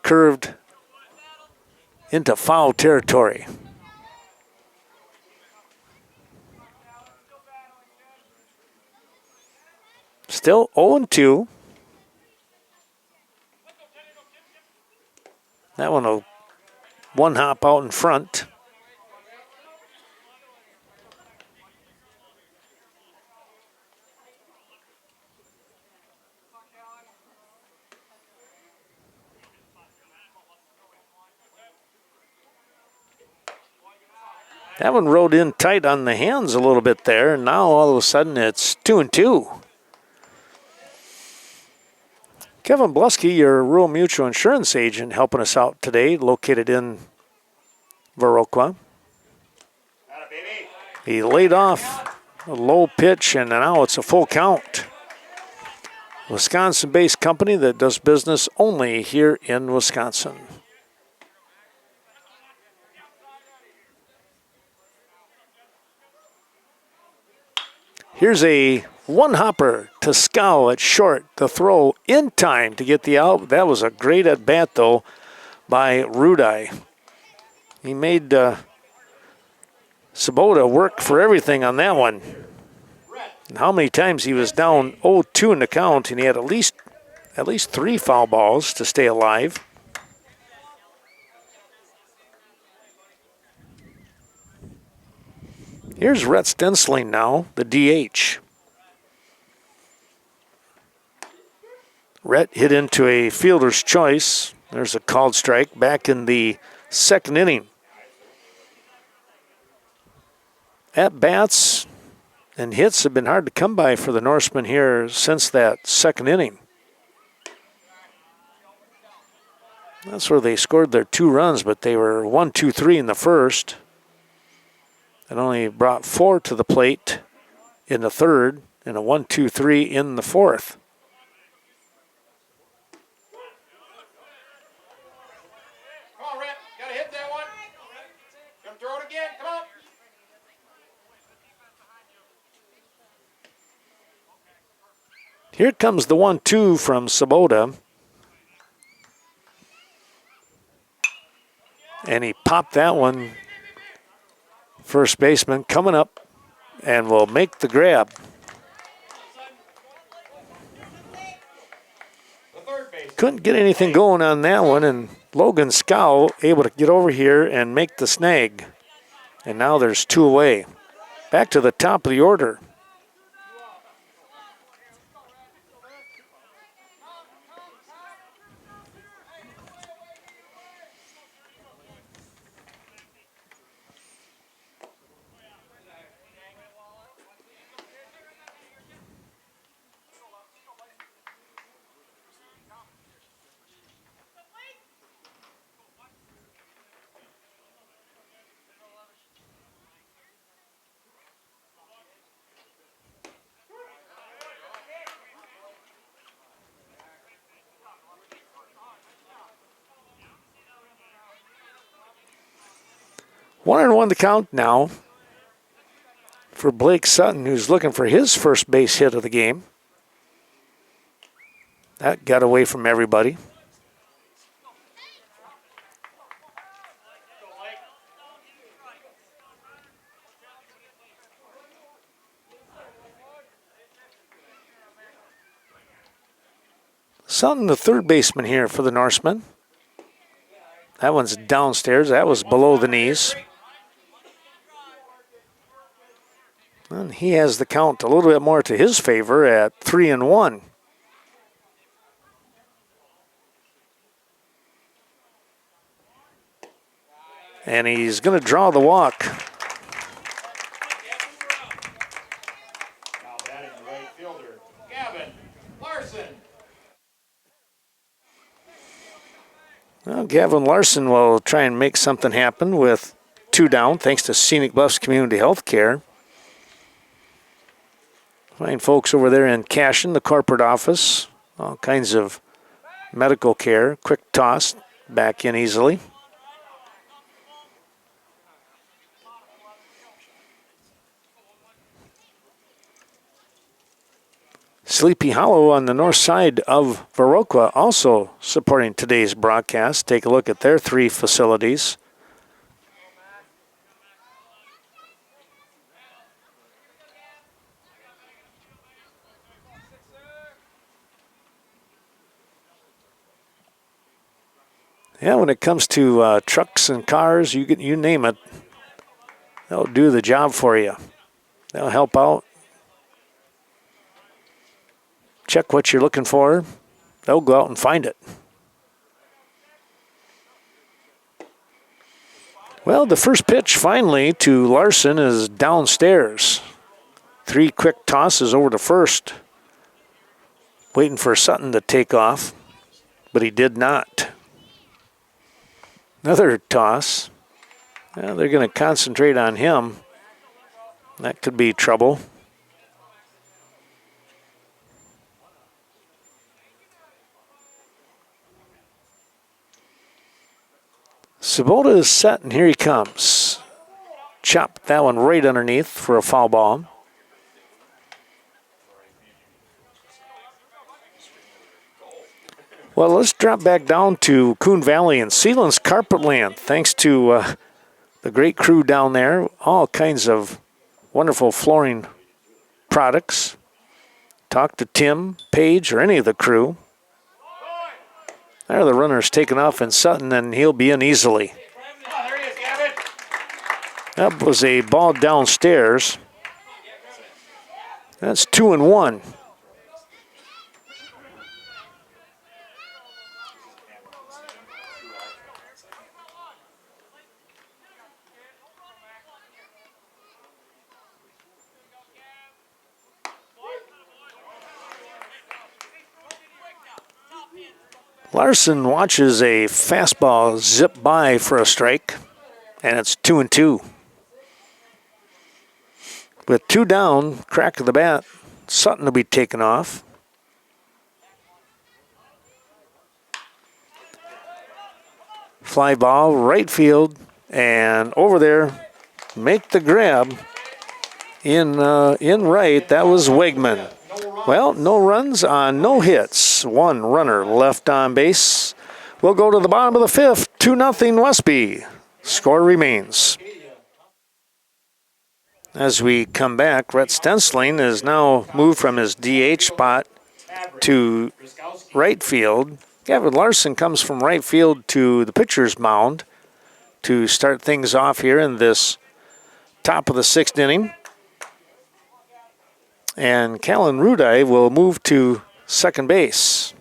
S1: curved into foul territory. Still 0-2. That one will one hop out in front. That one rode in tight on the hands a little bit there, and now all of a sudden it's 2-2. Kevin Blusky, your rural mutual insurance agent, helping us out today, located in Viroqua. He laid off a low pitch, and now it's a full count. Wisconsin-based company that does business only here in Wisconsin. Here's a one-hopper to Scow at short. The throw in time to get the out. That was a great at-bat, though, by Rudai. He made Sabota work for everything on that one. And how many times he was down 0-2 in the count, and he had at least 3 foul balls to stay alive. Here's Rhett Stensling now, the DH. Rhett hit into a fielder's choice. There's a called strike back in the second inning. At-bats and hits have been hard to come by for the Norsemen here since that second inning. That's where they scored their 2 runs, but they were 1-2-3 in the first. And only brought 4 to the plate in the third and a 1-2-3 in the fourth.
S2: Come on, Rhett. Gotta hit that one. Gonna throw it again. Come on.
S1: Here comes the 1-2 from Sabota. And he popped that one. First baseman coming up and will make the grab. Couldn't get anything going on that one, and Logan Scow able to get over here and make the snag. And now there's 2 away. Back to the top of the order. One and one to count now for Blake Sutton, who's looking for his first base hit of the game. That got away from everybody. Sutton, the third baseman here for the Norsemen. That one's downstairs. That was below the knees. And he has the count a little bit more to his favor at 3-1. And he's going to draw the walk.
S2: Now batting the right fielder, Gavin Larson.
S1: Well, Gavin Larson will try and make something happen with 2 down, thanks to Scenic Bluffs Community Health Care. Fine folks over there in Cashin, the corporate office. All kinds of medical care. Quick toss, back in easily. Sleepy Hollow on the north side of Viroqua also supporting today's broadcast. Take a look at their 3 facilities. Yeah, when it comes to trucks and cars, you name it, they'll do the job for you. They'll help out. Check what you're looking for. They'll go out and find it. Well, the first pitch finally to Larson is downstairs. 3 quick tosses over to first. Waiting for Sutton to take off, but he did not. Another toss. Well, they're going to concentrate on him. That could be trouble. Sabota is set, and here he comes. Chopped that one right underneath for a foul ball. Well, let's drop back down to Coon Valley and Sealand's Carpet Land. Thanks to the great crew down there, all kinds of wonderful flooring products. Talk to Tim, Paige, or any of the crew. There the runner's taken off in Sutton, and he'll be in easily.
S2: Oh, there he is, Gavin.
S1: That was a ball downstairs. That's 2-1. Larson watches a fastball zip by for a strike, and it's 2-2. With 2 down, crack of the bat, Sutton will be taken off. Fly ball, right field, and over there, make the grab in right. That was Wegman. Well, no runs on no hits. 1 runner left on base. We'll go to the bottom of the 5th. 2-0 Westby. Score remains. As we come back, Rhett Stensling is now moved from his DH spot to right field. Gavin Larson comes from right field to the pitcher's mound to start things off here in this top of the 6th inning. And Callan Rudai will move to second base.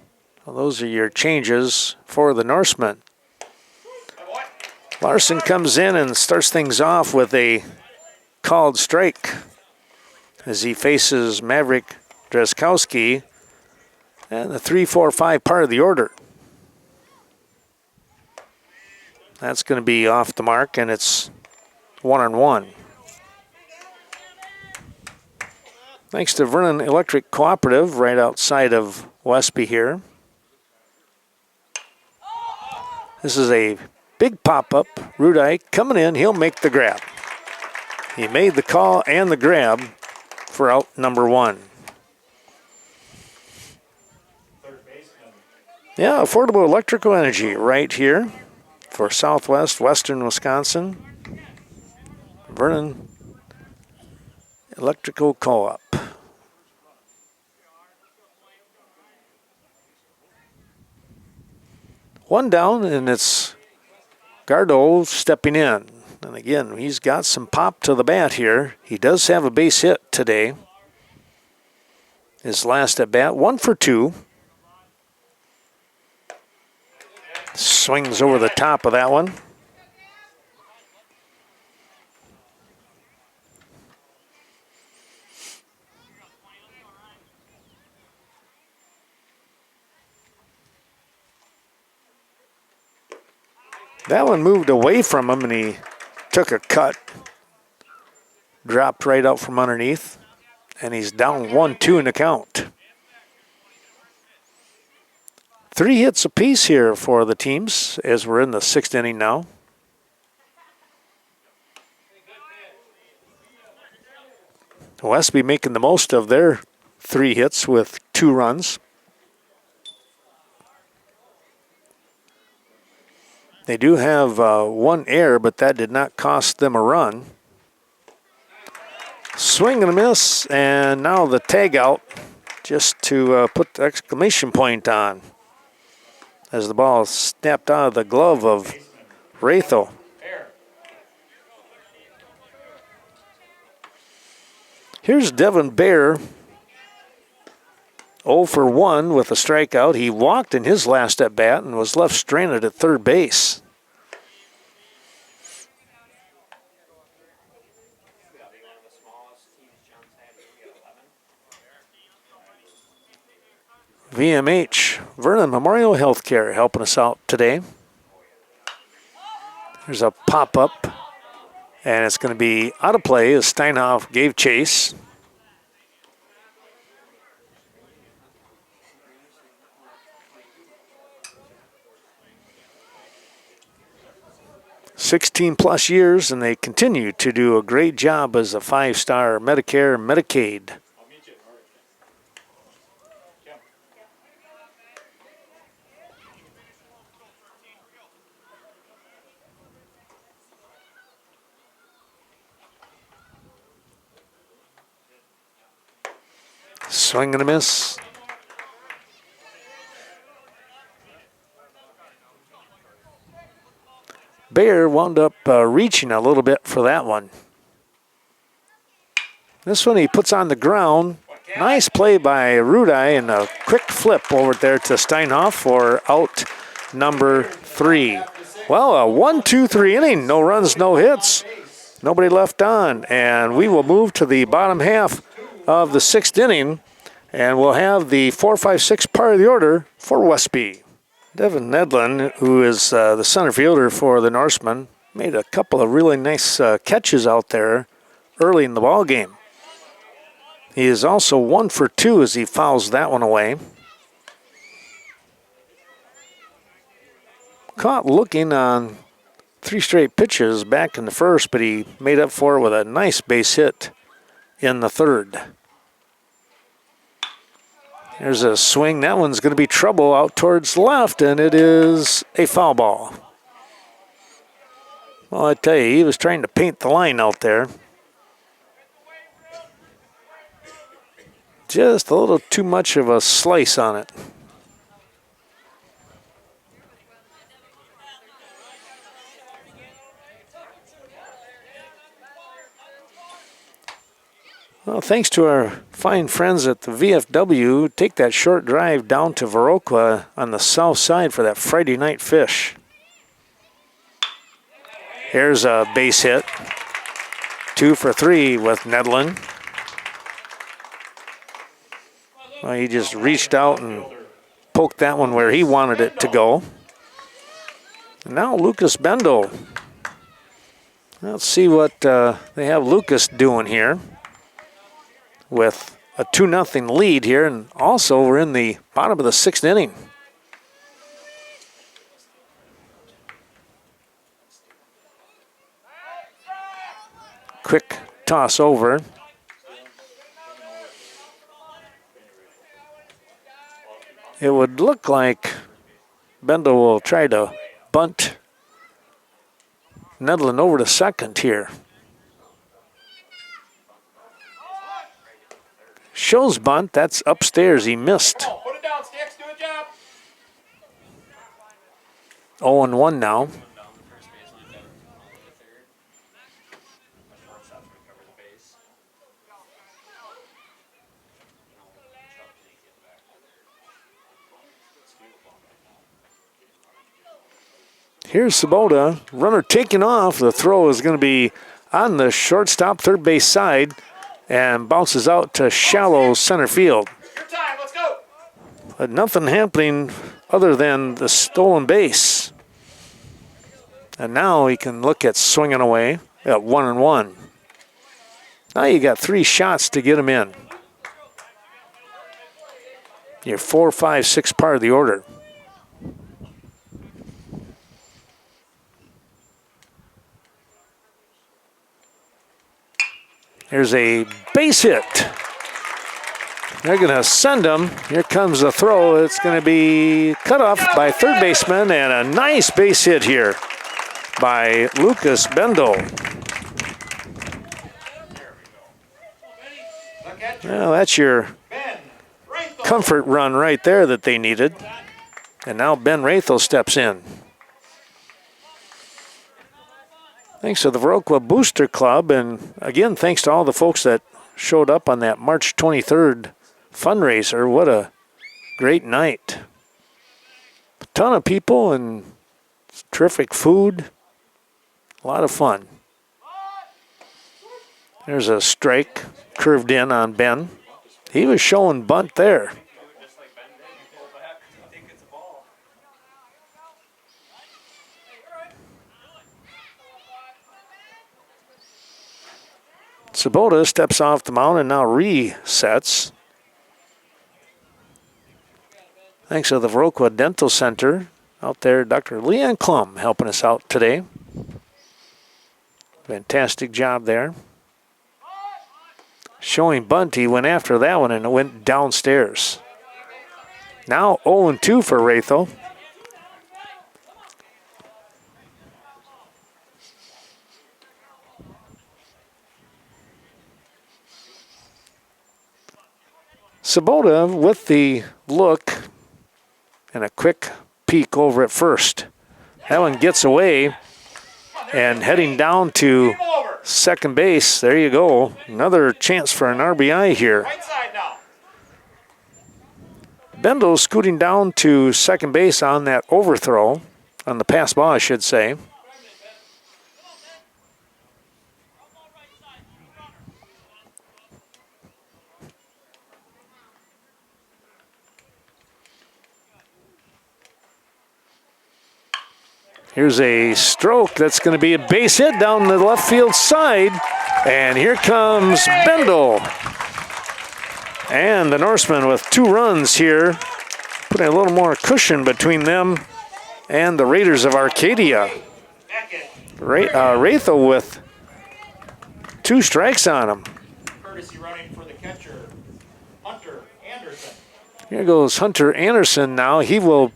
S1: Well, those are your changes for the Norsemen. Larson comes in and starts things off with a called strike as he faces Maverick Dreskowski and the 3-4-5 part of the order. That's going to be off the mark, and it's 1-1. Thanks to Vernon Electric Cooperative right outside of Westby here. This is a big pop-up. Rudai coming in. He'll make the grab. He made the call and the grab for out number 1. Yeah, affordable electrical energy right here for Southwest, Western Wisconsin. Vernon Electrical Co-op. One down, and it's Gardo stepping in. And again, he's got some pop to the bat here. He does have a base hit today. His last at bat, 1 for 2. Swings over the top of that one. That one moved away from him, and he took a cut. Dropped right out from underneath, and he's down 1-2 in the count. 3 hits apiece here for the teams as we're in the 6th inning now. Westby making the most of their 3 hits with 2 runs. They do have 1 error, but that did not cost them a run. Swing and a miss, and now the tag out just to put the exclamation point on as the ball snapped out of the glove of Rathel. Here's Devin Bear, 0 for 1 with a strikeout. He walked in his last at bat and was left stranded at third base. VMH, Vernon Memorial Healthcare, helping us out today. There's a pop-up And it's going to be out of play as Steinhoff gave chase. +16 years, and they continue to do a great job as a 5-star Medicare and Medicaid. Swing and a miss. Bayer wound up reaching a little bit for that one. This one he puts on the ground. Nice play by Rudai and a quick flip over there to Steinhoff for out number 3. Well, a 1-2-3 inning. No runs, no hits. Nobody left on. And we will move to the bottom half of the 6th inning. And we'll have the 4-5-6 part of the order for Westby. Devin Nedlin, who is the center fielder for the Norsemen, made a couple of really nice catches out there early in the ball game. He is also 1 for 2 as he fouls that one away. Caught looking on 3 straight pitches back in the first, but he made up for it with a nice base hit in the 3rd. There's a swing. That one's going to be trouble out towards left, and it is a foul ball. Well, I tell you, he was trying to paint the line out there. Just a little too much of a slice on it. Well, thanks to our fine friends at the VFW, take that short drive down to Viroqua on the south side for that Friday night fish. Here's a base hit. 2 for 3 with Nedlin. Well, he just reached out and poked that one where he wanted it to go. And now Lucas Bendel. Let's see what they have Lucas doing here with a 2-0 lead here, and also we're in the bottom of the 6th inning. Quick toss over. It would look like Bendel will try to bunt Nedlin over to second here. Shows bunt, that's upstairs, he missed.
S2: Put it down, Sticks, do a job.
S1: 0-1 now. Here's Sabota, runner taking off. The throw is going to be on the shortstop, third base side, and bounces out to shallow center field.
S2: Your time, let's go.
S1: But nothing happening other than the stolen base. And now he can look at swinging away at 1-1. Now you got 3 shots to get him in. Your 4, 5, 6 part of the order. There's a base hit. They're going to send him. Here comes the throw. It's going to be cut off by third baseman, and a nice base hit here by Lucas Bendel. Well, that's your comfort run right there that they needed. And now Ben Rathel steps in. Thanks to the Viroqua Booster Club, and again, thanks to all the folks that showed up on that March 23rd fundraiser. What a great night. A ton of people and terrific food. A lot of fun. There's a strike curved in on Ben. He was showing bunt there. Sabota steps off the mound and now resets. Thanks to the Viroqua Dental Center out there, Dr. Leanne Klum helping us out today. Fantastic job there. Showing bunt, he went after that one and it went downstairs. Now 0-2 for Ratho. Sabota with the look and a quick peek over at first. That one gets away and heading down to second base. There you go. Another chance for an RBI here.
S2: Right side now.
S1: Bendel scooting down to second base on that overthrow, on the pass ball, I should say. Here's a stroke that's going to be a base hit down the left field side. And here comes Bendel. And the Norsemen with 2 runs here, putting a little more cushion between them and the Raiders of Arcadia. Ratho with 2 strikes on him.
S2: Courtesy running for the catcher, Hunter Anderson.
S1: Here goes Hunter Anderson now. He will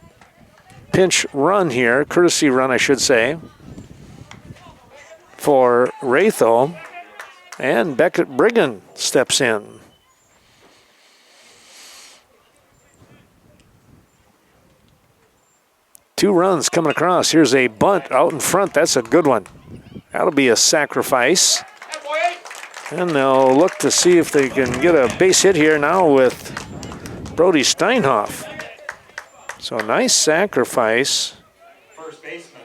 S1: pinch run here, courtesy run I should say, for Ratho. And Beckett Brigham steps in. Two runs coming across. Here's a bunt out in front. That's a good one. That'll be a sacrifice. And they'll look to see if they can get a base hit here now with Brody Steinhoff. So nice sacrifice.
S2: First baseman,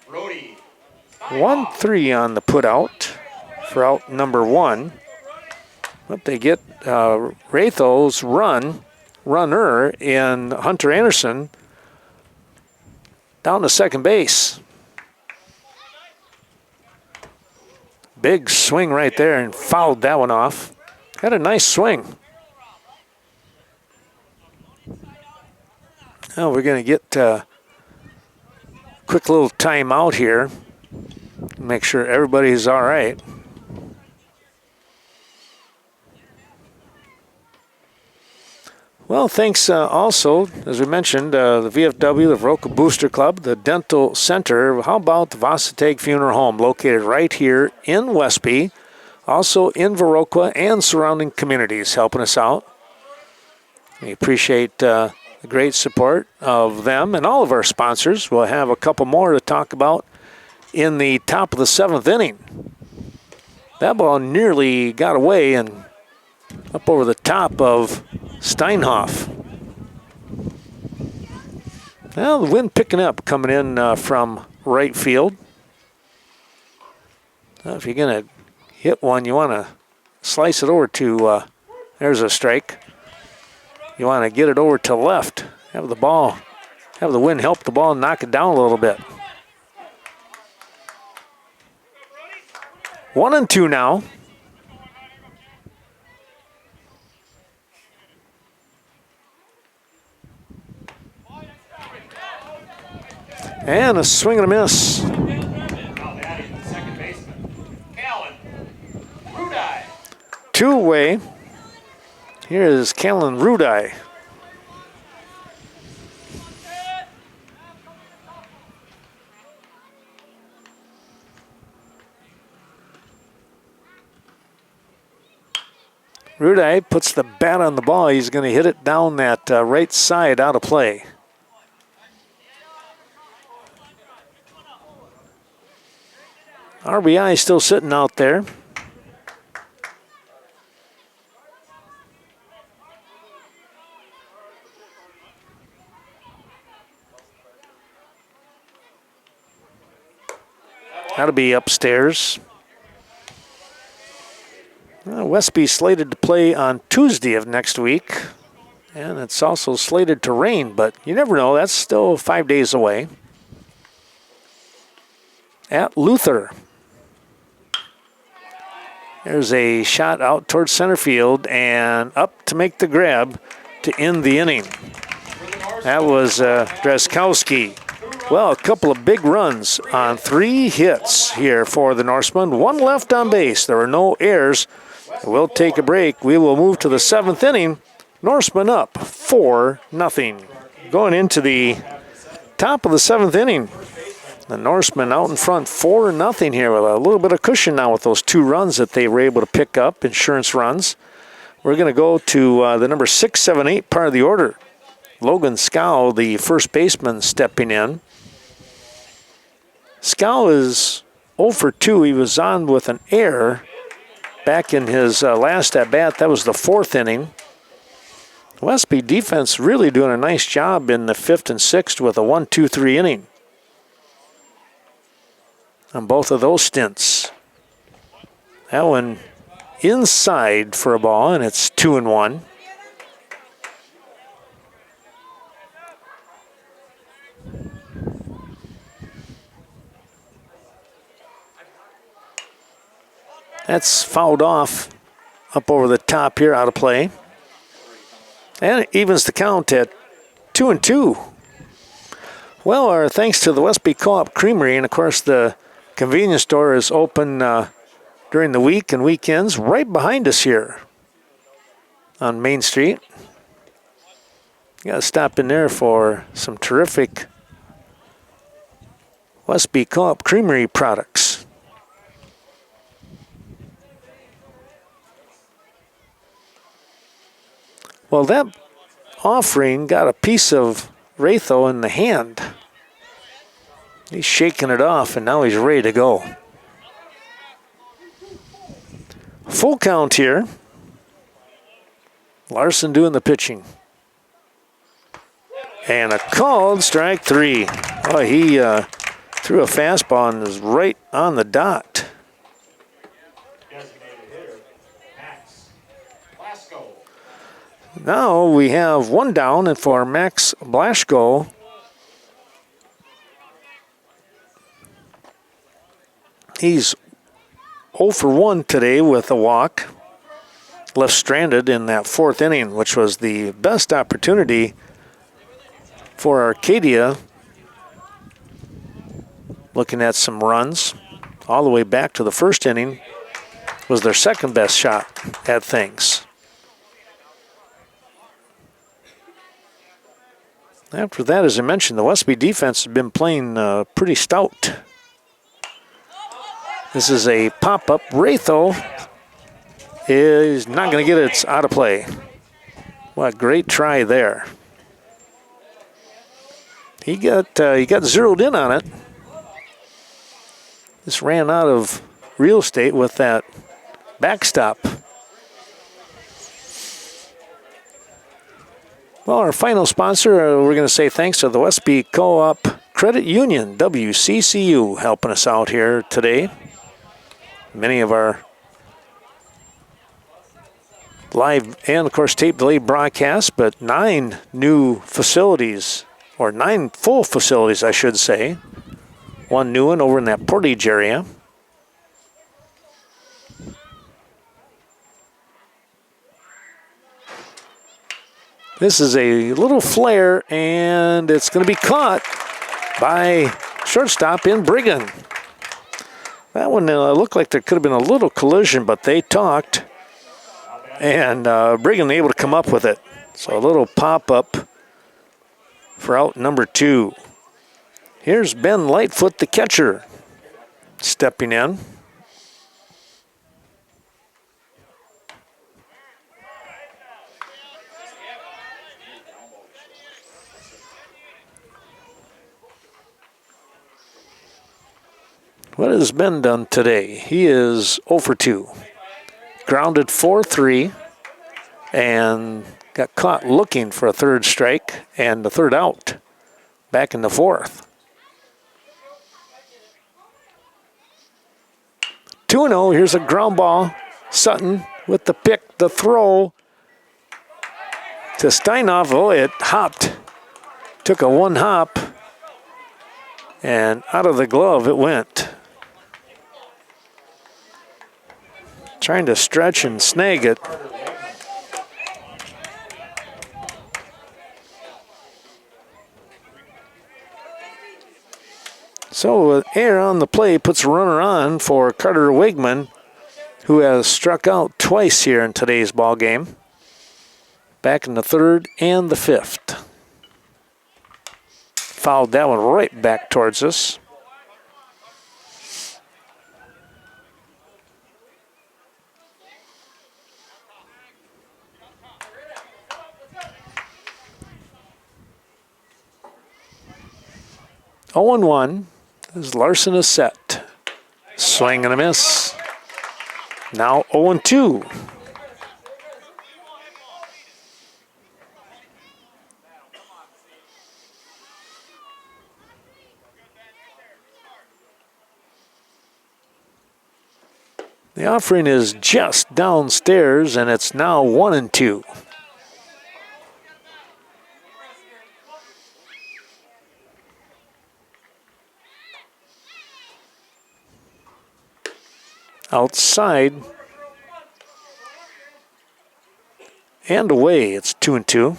S2: Brody.
S1: 1-3 on the put out for out number 1. But they get Ratho's runner in Hunter Anderson down to second base. Big swing right there and fouled that one off. Had a nice swing. Now we're going to get a quick little timeout here. Make sure everybody's all right. Well, thanks also, as we mentioned, the VFW, the Viroqua Booster Club, the Dental Center. How about the Varsity Funeral Home, located right here in Westby, also in Viroqua and surrounding communities, helping us out. We appreciate the great support of them and all of our sponsors. We'll have a couple more to talk about in the top of the 7th inning. That ball nearly got away and up over the top of Steinhoff. Well, the wind picking up coming in from right field. Now, if you're going to hit one, you want to slice it over to, there's a strike. You want to get it over to left. Have the wind help the ball knock it down a little bit. 1-2 now. And a swing and a miss.
S2: Now batting the second baseman, Callan Rudai.
S1: Two-way. Here is Callan Rudai. Rudai puts the bat on the ball. He's going to hit it down that right side out of play. RBI still sitting out there. That'll be upstairs. Westby slated to play on Tuesday of next week. And it's also slated to rain, but you never know. That's still 5 days away. At Luther. There's a shot out towards center field and up to make the grab to end the inning. That was Dreskowski. Well, a couple of big runs on 3 hits here for the Norsemen. 1 left on base. There were no errors. We'll take a break. We will move to the 7th inning. Norsemen up 4-0. Going into the top of the 7th inning. The Norsemen out in front 4-0 here with a little bit of cushion now with those 2 runs that they were able to pick up, insurance runs. We're going to go to the number 6, 7, 8 part of the order. Logan Scow, the first baseman, stepping in. Scow is 0 for 2. He was on with an error back in his last at-bat. That was the 4th inning. Westby defense really doing a nice job in the 5th and 6th with a 1-2-3 inning on both of those stints. That one inside for a ball, and it's 2-1. That's fouled off up over the top here, out of play. And it evens the count at 2-2. Well, our thanks to the Westby Co-op Creamery, and of course the convenience store is open during the week and weekends right behind us here on Main Street. You gotta stop in there for some terrific Westby Co-op Creamery products. Well, that offering got a piece of Ratho in the hand. He's shaking it off, and now he's ready to go. Full count here. Larson doing the pitching. And a called strike 3. Oh, he threw a fastball and was right on the dot. Now we have 1 down, and for Max Blaschko, he's 0 for 1 today with a walk. Left stranded in that 4th inning, which was the best opportunity for Arcadia. Looking at some runs all the way back to the 1st inning, was their 2nd best shot at things. After that, as I mentioned, the Westby defense has been playing pretty stout. This is a pop-up. Ratho is not going to get it. It's out of play. What a great try there. He got zeroed in on it. Just ran out of real estate with that backstop. Well, our final sponsor, we're going to say thanks to the Westby Co-op Credit Union, WCCU, helping us out here today. Many of our live and, of course, tape delay broadcasts, but 9 new facilities, or 9 full facilities, I should say. 1 new one over in that Portage area. This is a little flare, and it's going to be caught by shortstop in Brigham. That one looked like there could have been a little collision, but they talked, and Brigham able to come up with it. So a little pop-up for out number 2. Here's Ben Lightfoot, the catcher, stepping in. What has Ben done today? He is 0 for 2. Grounded 4-3 and got caught looking for a 3rd strike and the 3rd out back in the 4th. 2-0, here's a ground ball. Sutton with the pick, the throw to Steinhoff. Oh, it hopped. Took a 1 hop and out of the glove it went. trying to stretch and snag it. So air on the play puts a runner on for Carter Wigman, who has struck out twice here in today's ball game. Back in the third and the fifth. Fouled that one right back towards us. Oh and 1 as Larson is set. Swing and a miss. Now 0 and 2. The offering is just downstairs, and it's now 1 and 2. Outside and away, it's 2 and 2.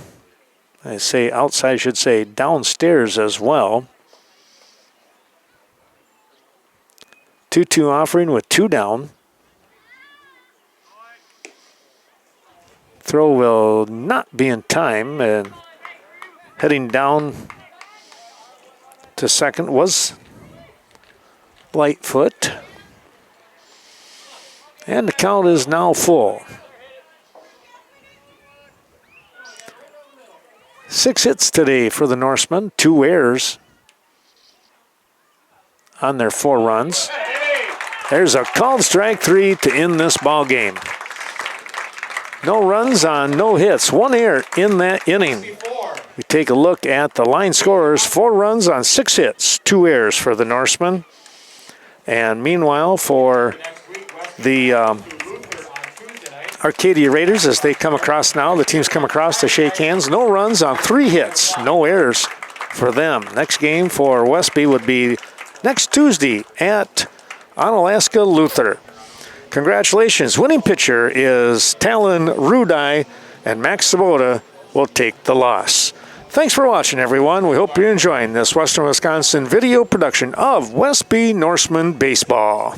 S1: I say outside, I should say downstairs as well. 2-2 offering with 2 down. Throw will not be in time, and heading down to second was Lightfoot. And the count is now full. 6 hits today for the Norsemen, 2 errors on their 4 runs. There's a called strike 3 to end this ball game. No runs on no hits, 1 error in that inning. We take a look at the line scorers, 4 runs on 6 hits, 2 errors for the Norsemen. And meanwhile, for the Arcadia Raiders, as they come across now, the teams come across to shake hands. No runs on 3 hits, no errors for them. Next game for Westby would be next Tuesday at Onalaska Luther. Congratulations. Winning pitcher is Talon Rudai, and Max Sabota will take the loss. Thanks for watching, everyone. We hope you're enjoying this Western Wisconsin video production of Westby Norsemen Baseball.